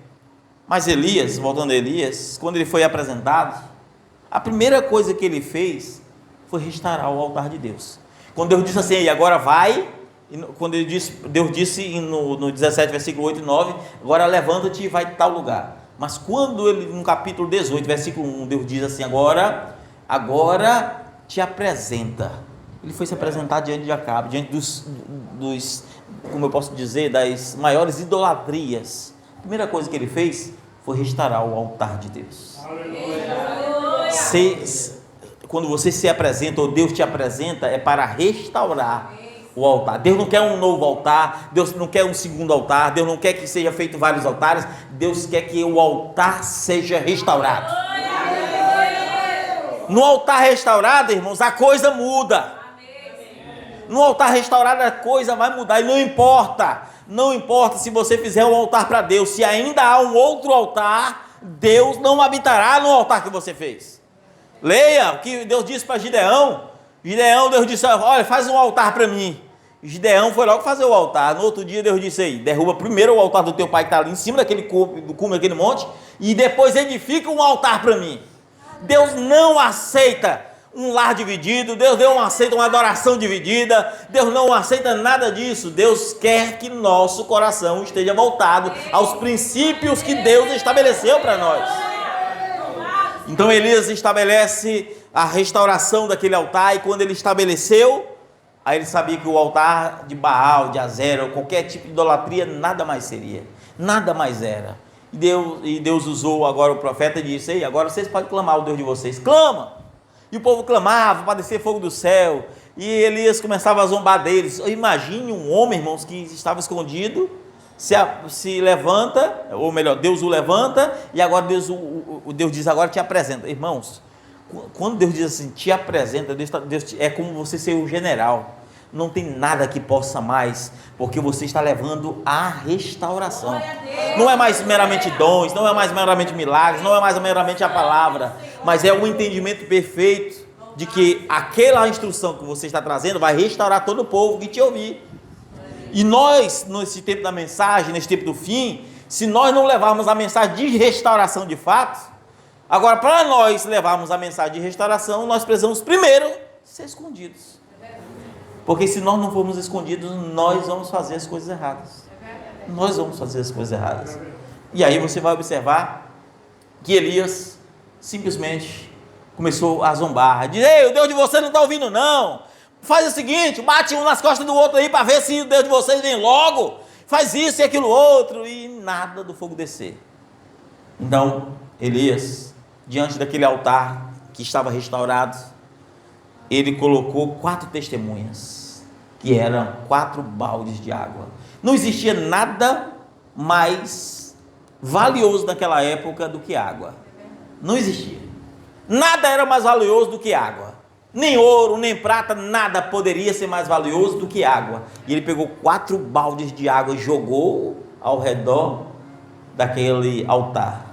Mas Elias, voltando a Elias, quando ele foi apresentado, a primeira coisa que ele fez foi restaurar o altar de Deus. Quando Deus disse assim, e agora vai, quando Deus disse no 17, versículo 8 e 9, agora levanta-te e vai a tal lugar. Mas quando ele, no capítulo 18, versículo 1, Deus diz assim, agora te apresenta. Ele foi se apresentar diante de Acabe, diante dos, como eu posso dizer, das maiores idolatrias. A primeira coisa que ele fez foi restaurar o altar de Deus. Quando você se apresenta, ou Deus te apresenta, é para restaurar o altar. Deus não quer um novo altar, Deus não quer um segundo altar, Deus não quer que seja feito vários altares, Deus quer que o altar seja restaurado. No altar restaurado, irmãos, a coisa muda. No altar restaurado a coisa vai mudar, e não importa se você fizer um altar para Deus, se ainda há um outro altar, Deus não habitará no altar que você fez. Leia o que Deus disse para Gideão. Deus disse, olha, faz um altar para mim. Gideão foi logo fazer o altar. No outro dia Deus disse aí, derruba primeiro o altar do teu pai que está ali em cima daquele cume, daquele monte, e depois edifica um altar para mim. Deus não aceita um lar dividido, Deus não aceita uma adoração dividida, Deus não aceita nada disso. Deus quer que nosso coração esteja voltado aos princípios que Deus estabeleceu para nós. Então Elias estabelece a restauração daquele altar, e quando ele estabeleceu, aí ele sabia que o altar de Baal, de Azera, ou qualquer tipo de idolatria, nada mais seria, nada mais era. E Deus usou agora o profeta e disse, ei, agora vocês podem clamar ao Deus de vocês, clama. E o povo clamava para descer fogo do céu, e Elias começava a zombar deles. Imagine um homem, irmãos, que estava escondido, se levanta, ou melhor, Deus o levanta, e agora Deus diz, agora te apresenta. Irmãos, quando Deus diz assim, te apresenta, Deus é como você ser um general. Não tem nada que possa mais, porque você está levando a restauração. Não é mais meramente dons, não é mais meramente milagres, não é mais meramente a palavra, mas é um entendimento perfeito de que aquela instrução que você está trazendo vai restaurar todo o povo que te ouvir. E nós, nesse tempo da mensagem, nesse tempo do fim, se nós não levarmos a mensagem de restauração de fato, agora para nós levarmos a mensagem de restauração, nós precisamos primeiro ser escondidos. Porque se nós não formos escondidos, nós vamos fazer as coisas erradas. Nós vamos fazer as coisas erradas. E aí você vai observar que Elias simplesmente começou a zombar. Diz, ei, o Deus de vocês não está ouvindo não. Faz o seguinte, bate um nas costas do outro aí para ver se o Deus de vocês vem logo. Faz isso e aquilo outro, e nada do fogo descer. Então, Elias, diante daquele altar que estava restaurado, ele colocou 4 testemunhas, que eram 4 baldes de água. Não existia nada mais valioso naquela época do que água. Não existia. Nada era mais valioso do que água. Nem ouro, nem prata, nada poderia ser mais valioso do que água. E ele pegou 4 baldes de água e jogou ao redor daquele altar.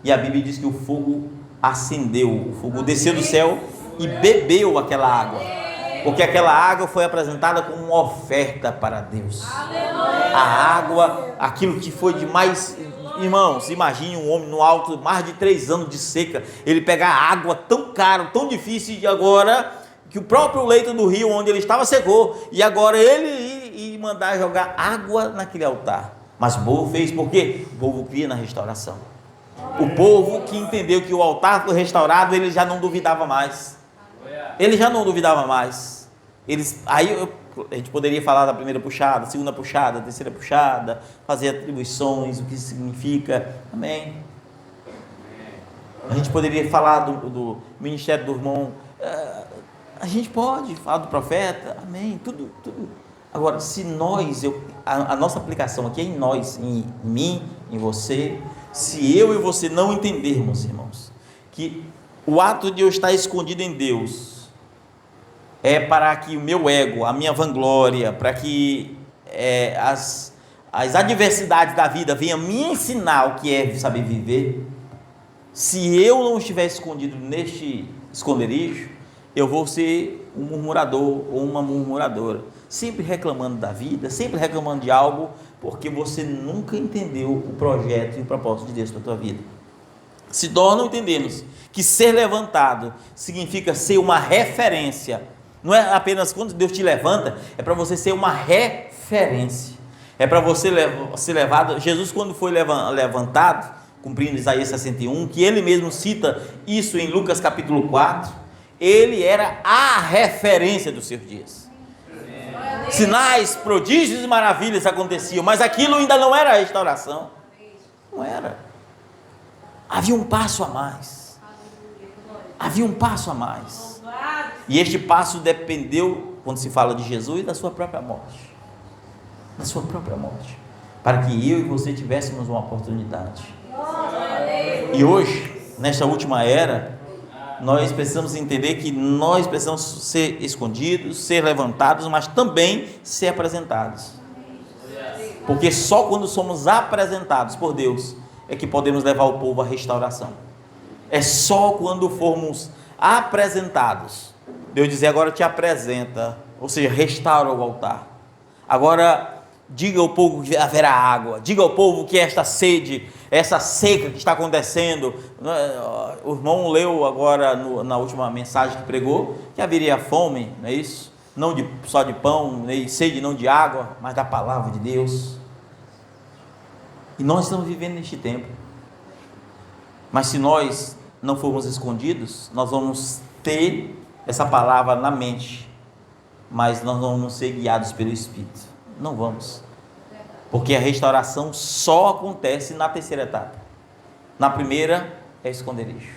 E a Bíblia diz que o fogo acendeu, o fogo desceu do céu e bebeu aquela água, porque aquela água foi apresentada como uma oferta para Deus. A água, aquilo que foi de mais, irmãos, imagine um homem no alto, mais de 3 anos de seca, ele pegar água tão caro, tão difícil, e agora que o próprio leito do rio onde ele estava secou, e agora ele ir mandar jogar água naquele altar. Mas o povo fez por quê? O povo cria na restauração. O povo que entendeu que o altar foi restaurado, ele já não duvidava mais. Ele já não duvidava mais. A gente poderia falar da primeira puxada, segunda puxada, terceira puxada, fazer atribuições, o que isso significa. Amém. A gente poderia falar do ministério do irmão. A gente pode falar do profeta. Amém. Tudo. Agora, se nós, a nossa aplicação aqui é em nós, em mim, em você. Se eu e você não entendermos, irmãos, que o ato de eu estar escondido em Deus é para que o meu ego, a minha vanglória, para que as adversidades da vida venham me ensinar o que é saber viver. Se eu não estiver escondido neste esconderijo, eu vou ser um murmurador ou uma murmuradora, sempre reclamando da vida, sempre reclamando de algo, porque você nunca entendeu o projeto e o propósito de Deus para a tua vida. Se nós não entendemos que ser levantado significa ser uma referência, não é apenas quando Deus te levanta, é para você ser uma referência, é para você ser levado. Jesus, quando foi levantado, cumprindo Isaías 61, que ele mesmo cita isso em Lucas capítulo 4, ele era a referência dos seus dias. Sinais, prodígios e maravilhas aconteciam, mas aquilo ainda não era a restauração. Não era. Havia um passo a mais. Havia um passo a mais. E este passo dependeu, quando se fala de Jesus, da sua própria morte. Da sua própria morte. Para que eu e você tivéssemos uma oportunidade. E hoje, nesta última era, nós precisamos entender que nós precisamos ser escondidos, ser levantados, mas também ser apresentados. Porque só quando somos apresentados por Deus é que podemos levar o povo à restauração. É só quando formos apresentados. Deus diz: agora te apresenta, ou seja, restaura o altar. Agora diga ao povo que haverá água, diga ao povo que esta sede, essa seca que está acontecendo. O irmão leu agora na última mensagem que pregou que haveria fome, não é isso? Não só de pão, nem sede não de água, mas da palavra de Deus. E nós estamos vivendo neste tempo. Mas se nós não formos escondidos, nós vamos ter essa palavra na mente, mas nós não vamos ser guiados pelo Espírito. Não vamos, porque a restauração só acontece na terceira etapa. Na primeira é esconderijo,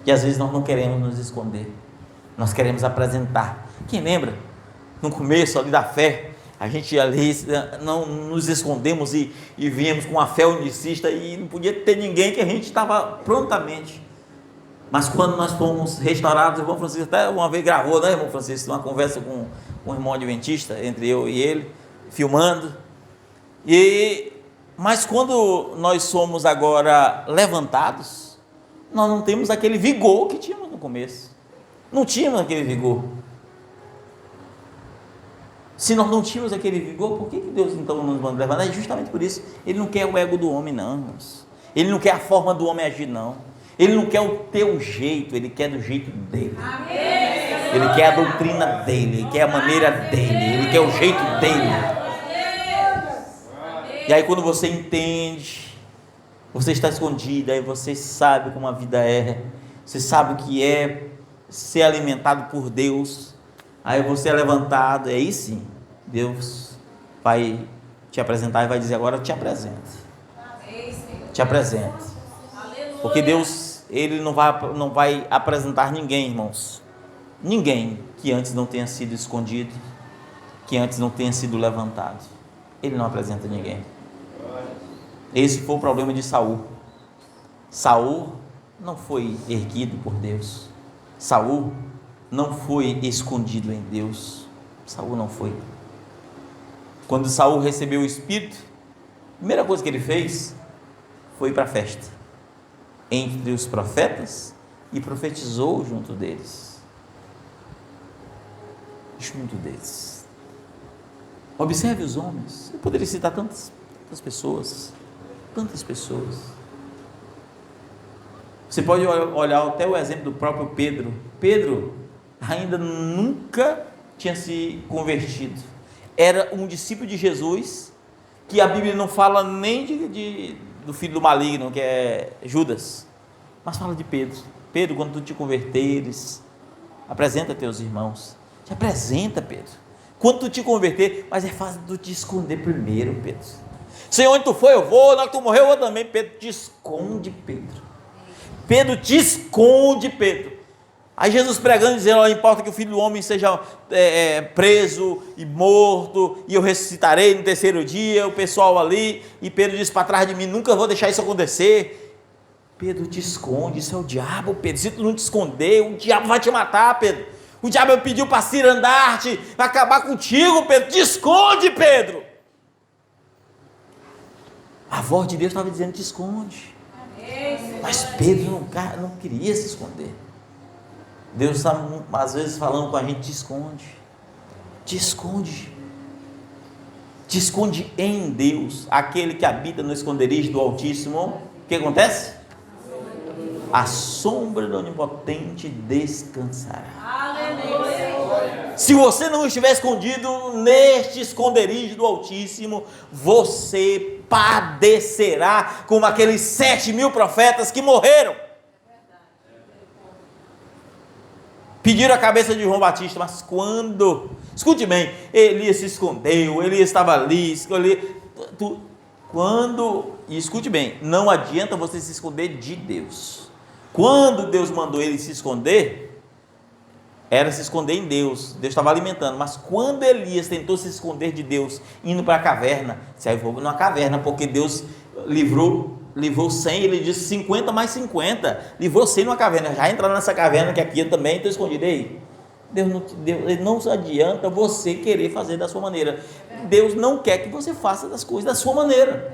e às vezes nós não queremos nos esconder, nós queremos apresentar. Quem lembra, no começo ali da fé, a gente ali não nos escondemos e viemos com a fé unicista e não podia ter ninguém, que a gente estava prontamente. Mas quando nós fomos restaurados, o irmão Francisco até uma vez gravou, né, irmão Francisco, uma conversa com um irmão adventista, entre eu e ele, filmando. Mas quando nós somos agora levantados, nós não temos aquele vigor que tínhamos no começo. Não tínhamos aquele vigor. Se nós não tínhamos aquele vigor, por que Deus então nos manda levantar? É justamente por isso. Ele não quer o ego do homem, não, irmãos. Ele não quer a forma do homem agir, não. Ele não quer o teu jeito, ele quer do jeito dele. Ele quer a doutrina dele, ele quer a maneira dele, ele quer o jeito dele. E aí quando você entende, você está escondido, aí você sabe como a vida é, você sabe o que é ser alimentado por Deus, aí você é levantado, aí sim, Deus vai te apresentar e vai dizer: agora te apresento. Te apresento. Porque Deus, Ele não vai apresentar ninguém, irmãos. Ninguém que antes não tenha sido escondido, que antes não tenha sido levantado. Ele não apresenta ninguém. Esse foi o problema de Saul. Saul não foi erguido por Deus. Saul não foi escondido em Deus. Saul não foi. Quando Saul recebeu o Espírito, a primeira coisa que ele fez foi ir para a festa entre os profetas e profetizou junto deles. Observe os homens. Eu poderia citar tantas pessoas. Você pode olhar até o exemplo do próprio Pedro. Pedro ainda nunca tinha se convertido. Era um discípulo de Jesus, que a Bíblia não fala nem do filho do maligno, que é Judas, mas fala de Pedro. Pedro, quando tu te converteres, apresenta teus irmãos. Te apresenta, Pedro. Quando tu te converter, mas é fácil tu te esconder primeiro, Pedro. Senhor, onde tu foi, eu vou. Na hora que tu morreu, eu vou também. Pedro, te esconde, Pedro. Pedro, te esconde, Pedro. Aí Jesus pregando, dizendo: não importa que o Filho do Homem seja preso e morto, e eu ressuscitarei no terceiro dia. O pessoal ali, e Pedro disse para trás de mim: nunca vou deixar isso acontecer. Pedro, te esconde, isso é o diabo, Pedro. Se tu não te esconder, o diabo vai te matar, Pedro. O diabo pediu para cirandar-te, vai acabar contigo, Pedro. Te esconde, Pedro. A voz de Deus estava dizendo: te esconde. Mas Pedro não queria se esconder. Deus está às vezes falando com a gente: te esconde. Te esconde. Te esconde em Deus. Aquele que habita no esconderijo do Altíssimo. O que acontece? A sombra do Onipotente descansará. Aleluia. Se você não estiver escondido neste esconderijo do Altíssimo, você padecerá como aqueles 7.000 profetas que morreram. Pediram a cabeça de João Batista, mas quando, escute bem, Elias se escondeu, Elias estava ali, e escute bem, não adianta você se esconder de Deus. Quando Deus mandou ele se esconder, era se esconder em Deus. Deus estava alimentando. Mas quando Elias tentou se esconder de Deus, indo para a caverna, saiu fogo numa caverna, porque Deus livrou 100, ele disse 50 mais 50, livrou 100 numa caverna. Já entra nessa caverna que aqui eu também estou escondido aí. Deus não adianta você querer fazer da sua maneira. Deus não quer que você faça das coisas da sua maneira.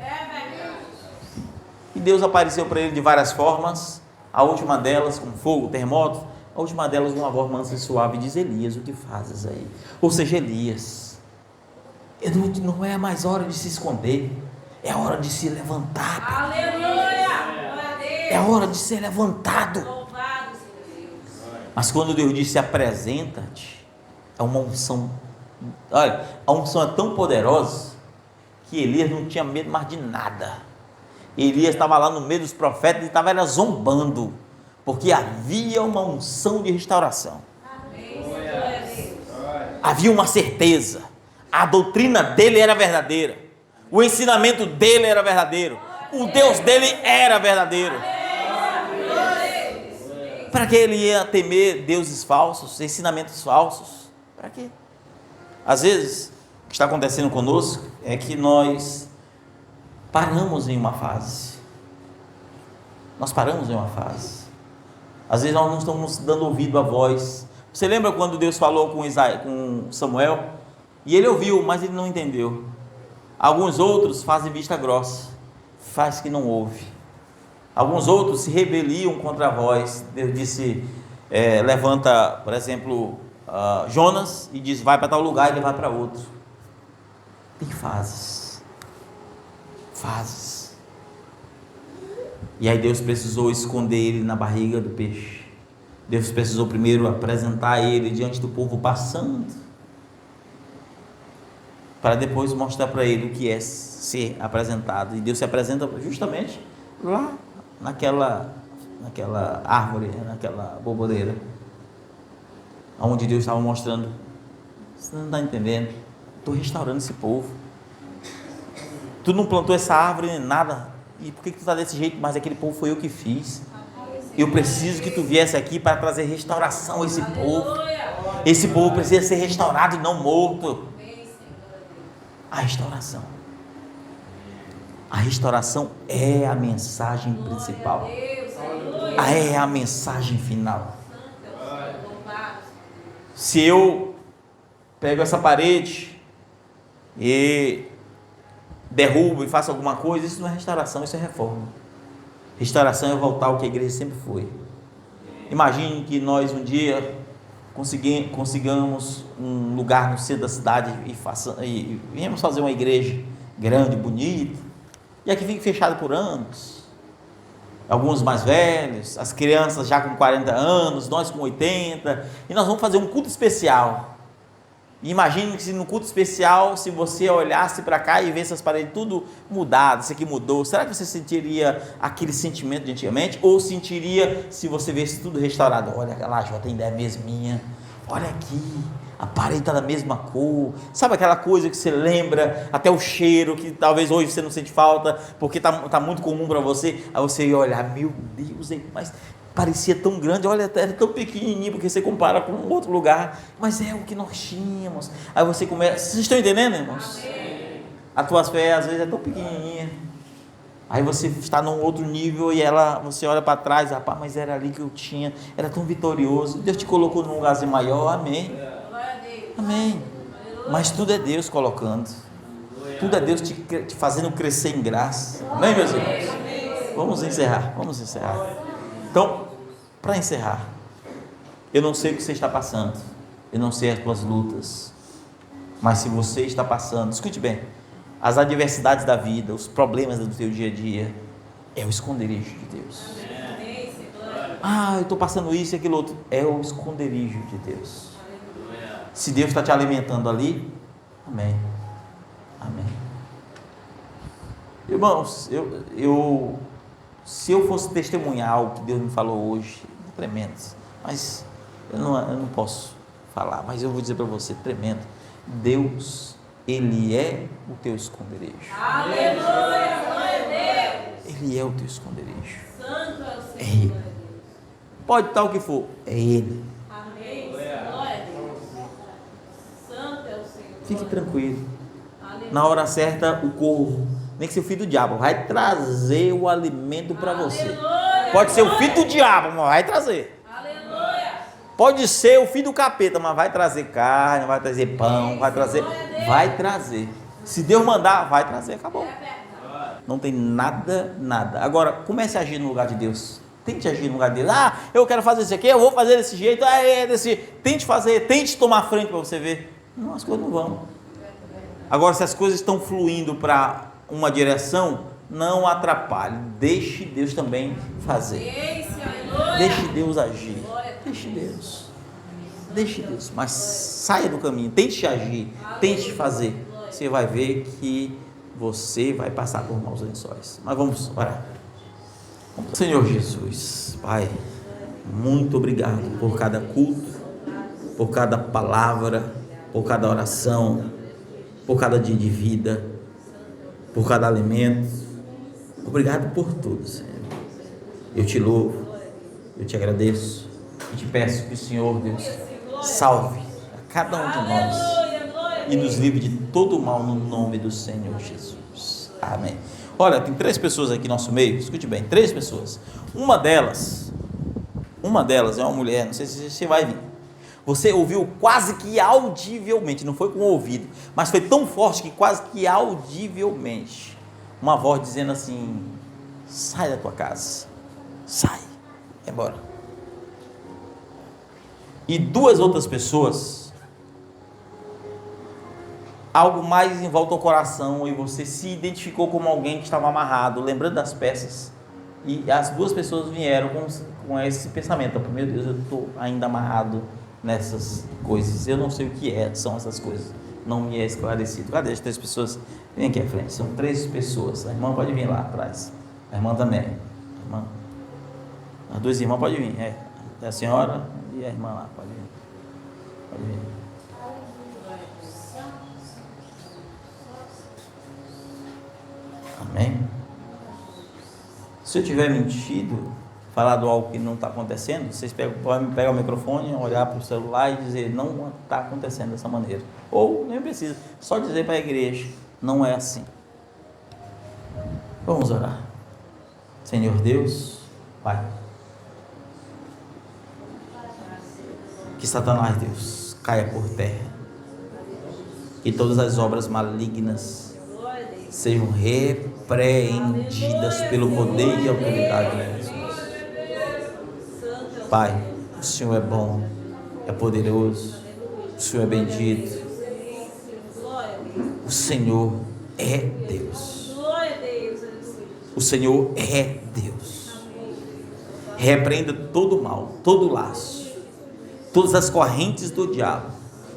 E Deus apareceu para ele de várias formas. A última delas com fogo, terremoto. A última delas com uma voz mansa e suave, diz: Elias, o que fazes aí? Ou seja, Elias, não é mais hora de se esconder, é hora de se levantar. Aleluia! É hora de ser levantado. Mas quando Deus disse: apresenta-te, é uma unção. Olha, a unção é tão poderosa que Elias não tinha medo mais de nada. Elias estava lá no meio dos profetas e estava zombando, porque havia uma unção de restauração. Havia uma certeza, a doutrina dele era verdadeira, o ensinamento dele era verdadeiro, o Deus dele era verdadeiro. Para que ele ia temer deuses falsos, ensinamentos falsos? Para quê? Às vezes, o que está acontecendo conosco é que nós paramos em uma fase. Nós paramos em uma fase. Às vezes nós não estamos dando ouvido à voz. Você lembra quando Deus falou com Samuel? E ele ouviu, mas ele não entendeu. Alguns outros fazem vista grossa, faz que não ouve. Alguns outros se rebeliam contra a voz. Deus disse, levanta, por exemplo, Jonas, e diz: vai para tal lugar, e ele vai para outro. Tem fases. E aí Deus precisou esconder ele na barriga do peixe. Deus precisou primeiro apresentar ele diante do povo passando, para depois mostrar para ele o que é ser apresentado. E Deus se apresenta justamente lá naquela árvore, naquela borboleira, onde Deus estava mostrando: você não está entendendo, estou restaurando esse povo. Tu não plantou essa árvore nem nada, e por que tu está desse jeito? Mas aquele povo foi eu que fiz. Eu preciso que tu viesse aqui para trazer restauração a esse povo. Esse povo precisa ser restaurado e não morto. A restauração é a mensagem principal, é a mensagem final. Se eu pego essa parede e derrubo e faço alguma coisa, isso não é restauração, isso é reforma. Restauração é voltar ao que a igreja sempre foi. Imagine que nós um dia consigamos um lugar no centro da cidade e viemos fazer uma igreja grande, bonita, e aqui fica fechado por anos. Alguns mais velhos, as crianças já com 40 anos, nós com 80, e nós vamos fazer um culto especial. Imagine que se no culto especial, se você olhasse para cá e visse as paredes tudo mudado, isso aqui mudou, será que você sentiria aquele sentimento de antigamente? Ou sentiria se você visse tudo restaurado? Olha lá, já tem ideia mesminha, olha aqui, a parede está da mesma cor, sabe aquela coisa que você lembra, até o cheiro, que talvez hoje você não sente falta, porque está muito comum para você, aí você ia olhar, meu Deus, mas parecia tão grande, olha, era tão pequenininho, porque você compara com outro lugar, mas é o que nós tínhamos. Aí você começa, vocês estão entendendo, irmãos? Amém. A tua fé às vezes é tão pequenininha, aí você está num outro nível e você olha para trás, rapaz, mas era ali que eu tinha, era tão vitorioso, Deus te colocou num lugarzinho maior, amém, amém, mas tudo é Deus colocando, tudo é Deus te fazendo crescer em graça, amém, meus irmãos? Vamos encerrar. Então, para encerrar, eu não sei o que você está passando, eu não sei as tuas lutas, mas se você está passando, escute bem, as adversidades da vida, os problemas do teu dia a dia, é o esconderijo de Deus. Eu estou passando isso e aquilo outro, é o esconderijo de Deus. Se Deus está te alimentando ali, amém, amém. Irmãos, se eu fosse testemunhar algo que Deus me falou hoje, é tremendo, mas eu não posso falar, mas eu vou dizer para você, tremendo, Deus, Ele é o teu esconderijo. Aleluia, glória a Deus. Ele é o teu esconderijo. Santo é o Senhor. É Ele. Pode estar o que for, é Ele. Amém, glória a Deus. Santo é o Senhor. Fique tranquilo, Aleluia. na hora certa o corvo, nem que seja o filho do diabo, vai trazer o alimento para você. Aleluia. Pode ser o filho do diabo, mas vai trazer. Aleluia. Pode ser o filho do capeta, mas vai trazer carne, vai trazer pão, vai trazer. Se Deus mandar, vai trazer, acabou. Não tem nada. Agora, comece a agir no lugar de Deus. Tente agir no lugar de Deus. Eu quero fazer isso aqui, eu vou fazer desse jeito. Tente fazer, tente tomar frente para você ver. Não, as coisas não vão. Agora, se as coisas estão fluindo para uma direção, não atrapalhe, deixe Deus também fazer, deixe Deus agir, deixe Deus, mas saia do caminho, tente agir, tente fazer, você vai ver que você vai passar por maus lençóis. Mas vamos orar. Senhor Jesus, Pai, muito obrigado por cada culto, por cada palavra, por cada oração, por cada dia de vida, por cada alimento. Obrigado por tudo, Senhor. Eu te louvo, eu te agradeço e te peço que o Senhor, Deus, salve a cada um de nós e nos livre de todo o mal no nome do Senhor Jesus. Amém. Olha, tem 3 pessoas aqui no nosso meio, escute bem, 3 pessoas. Uma delas é uma mulher, não sei se você vai vir. Você ouviu quase que audivelmente, não foi com o ouvido, mas foi tão forte que quase que audivelmente, uma voz dizendo assim: sai da tua casa, sai, vai embora. E 2 outras pessoas, algo mais em volta ao coração, e você se identificou como alguém que estava amarrado, lembrando das peças, e as 2 pessoas vieram com esse pensamento: meu Deus, eu estou ainda amarrado nessas coisas, eu não sei o que são essas coisas, não me é esclarecido. Cadê as 3 pessoas? Vem aqui à frente, são 3 pessoas, a irmã pode vir lá atrás, a irmã também, as 2 irmãs podem vir, é a senhora e a irmã lá, pode vir. Amém? Se eu tiver mentido, falado algo que não está acontecendo, vocês podem pegar o microfone, olhar para o celular e dizer: não está acontecendo dessa maneira, ou nem precisa, só dizer para a igreja: não é assim. Vamos orar. Senhor Deus, Pai, que Satanás, Deus, caia por terra, que todas as obras malignas sejam repreendidas pelo poder e autoridade de Jesus. Pai, o Senhor é bom, é poderoso, o Senhor é bendito, o Senhor é Deus, o Senhor é Deus. Repreenda todo mal, todo laço, todas as correntes do diabo,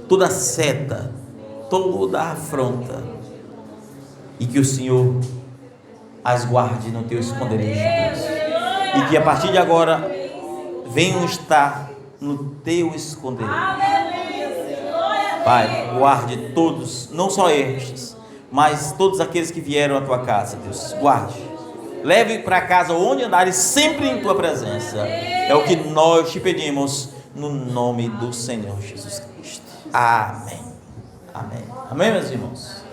toda seta, toda afronta, e que o Senhor as guarde no teu esconderijo, Deus. E que a partir de agora venham estar no teu esconderijo. Pai, guarde todos, não só estes, mas todos aqueles que vieram à tua casa, Deus. Guarde, leve para casa onde andares, sempre em tua presença. É o que nós te pedimos no nome do Senhor Jesus Cristo. Amém. Amém. Amém, meus irmãos.